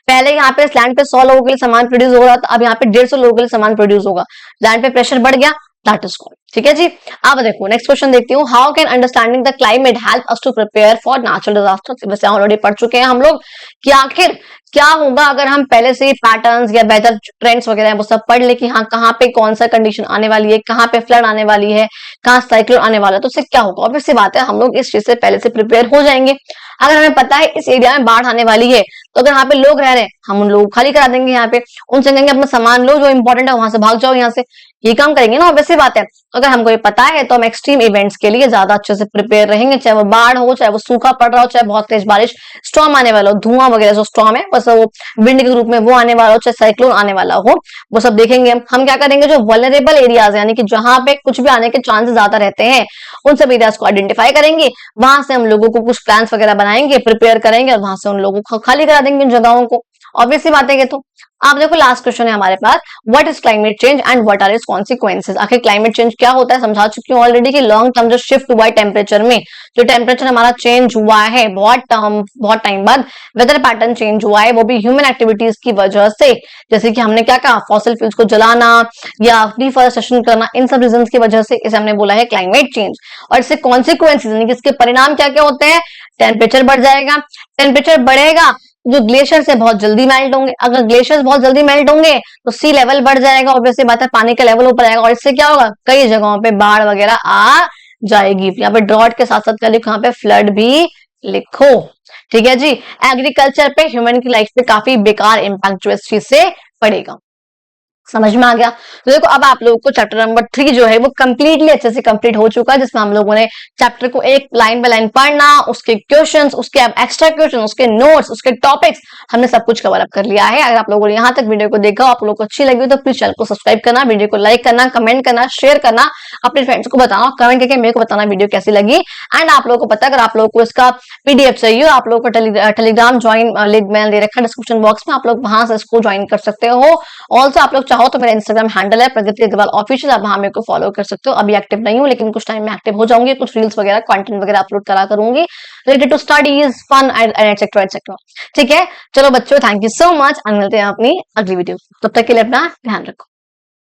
पहले यहाँ पे इस लैंड पे 100 लोगों के लिए सामान प्रोड्यूस हो रहा था, अब यहाँ पे 150 लोगों के लिए सामान प्रोड्यूस होगा, लैंड पे प्रेशर बढ़ गया, दैट इज कॉल्ड। ठीक है जी, अब देखो नेक्स्ट क्वेश्चन देखती हूँ, how can understanding the climate help us to prepare for natural disaster. वैसे ऑलरेडी पढ़ चुके हैं हम लोग कि आखिर क्या होगा अगर हम पहले से ही पैटर्न्स या वेदर ट्रेंड्स वगैरह वो सब पढ़ ले कि हाँ कहाँ पे कौन सा कंडीशन आने वाली है, कहाँ पे फ्लड आने वाली है, कहाँ साइक्लोन आने वाला है, तो उससे क्या होगा। ऑब्वियसली बात है हम लोग इस चीज से पहले से प्रिपेयर हो जाएंगे। अगर हमें पता है इस एरिया में बाढ़ आने वाली है, तो अगर यहाँ पे लोग रह रहे हैं, हम उन लोगों को खाली करा देंगे, यहाँ पे उनसे कहेंगे अपना सामान लो, जो इंपॉर्टेंट है वहां से भाग जाओ यहाँ से, ये काम करेंगे ना, ऑब्वियसली बात है। अगर हमको ये पता है तो हम एक्सट्रीम इवेंट्स के लिए ज्यादा अच्छे से प्रिपेयर रहेंगे, चाहे वो बाढ़ हो, चाहे वो सूखा पड़ रहा हो, चाहे बहुत तेज बारिश, स्टॉर्म आने वाला हो, धुआं वगैरह जो स्टॉर्म है बस वो विंड के रूप में वो आने वाला हो, चाहे साइक्लोन आने वाला हो, वो सब देखेंगे। हम क्या करेंगे, जो वल्नरेबल एरियाज यानी कि जहां पे कुछ भी आने के चांसेस ज्यादा रहते हैं, उन सब एरियाज को आइडेंटिफाई करेंगे, वहां से हम लोगों को कुछ प्लान्स वगैरह बनाएंगे, प्रिपेयर करेंगे, और वहां से उन लोगों को खाली करा देंगे उन जगहों को। ऑब्वियसली बात है। तो आप देखो लास्ट क्वेश्चन है हमारे पास, what is climate change and what are its consequences. आखिर क्लाइमेट चेंज क्या होता है समझा चुकी हूँ ऑलरेडी कि लॉन्ग टर्म जो शिफ्ट हुआ है टेम्परेचर में, जो टेम्परेचर हमारा चेंज हुआ है बहुत टाइम बाद, वेदर पैटर्न चेंज हुआ है, वो भी ह्यूमन एक्टिविटीज की वजह से। जैसे कि हमने क्या कहा, फॉसिल फ्यूल्स को जलाना या डिफॉरेस्टेशन करना, इन सब रीजन की वजह से इसे हमने बोला है क्लाइमेट चेंज। और इससे कॉन्सिक्वेंसेज यानी कि इसके परिणाम क्या क्या होते हैं, टेम्परेचर बढ़ जाएगा, टेम्परेचर बढ़ेगा, जो ग्लेशियर्स है बहुत जल्दी मेल्ट होंगे, अगर ग्लेशियर्स बहुत जल्दी मेल्ट होंगे तो सी लेवल बढ़ जाएगा, ऑब्वियसली बात है पानी का लेवल ऊपर आएगा, और इससे क्या होगा, कई जगहों पे बाढ़ वगैरह आ जाएगी। यहाँ पे ड्रॉट के साथ साथ क्या लिखो, यहाँ पे फ्लड भी लिखो। ठीक है जी, एग्रीकल्चर पे, ह्यूमन की लाइफ पे काफी बेकार इंपैक्ट जो इस चीज से पड़ेगा। समझ में आ गया। तो देखो अब आप लोगों को चैप्टर नंबर 3 जो है वो कंप्लीटली अच्छे से कंप्लीट हो चुका है, जिसमें हम लोगों ने चैप्टर को एक लाइन बाय लाइन पढ़ना, उसके क्वेश्चंस, उसके एक्स्ट्रा क्वेश्चन, उसके नोट्स, उसके टॉपिक्स, हमने सब कुछ कवर अप कर लिया है। अगर आप लोगों ने यहाँ तक वीडियो को देखा, आप लोगों को अच्छी लगी तो प्लीज चैनल को सब्सक्राइब करना, वीडियो को लाइक करना, कमेंट करना, शेयर करना, अपने फ्रेंड्स को बताना, कमेंट करके मेरे को बताना वीडियो कैसी लगी। एंड आप लोगों को पता है अगर आप लोगों को इसका पीडीएफ चाहिए, आप लोगों को टेलीग्राम ज्वाइन लिंक मैंने दे रखा है डिस्क्रिप्शन बॉक्स में, आप लोग वहां से इसको ज्वाइन कर सकते हो। ऑल्सो आप लोग चाहो तो मेरा इंस्टाग्राम हैंडल है प्रगति अग्रवाल ऑफिशियल, आप वहां मेरे को फॉलो कर सकते हो। अभी एक्टिव नहीं हूँ लेकिन कुछ टाइम में एक्टिव हो जाऊंगी, कुछ रील्स वगैरह कंटेंट वगैरह अपलोड करा करूंगी related to studies, fun and etcetera etcetera. ठीक है, चलो बच्चों थैंक यू सो मच, मिलते हैं अपनी अगली वीडियो, तब तक के लिए अपना ध्यान रखो।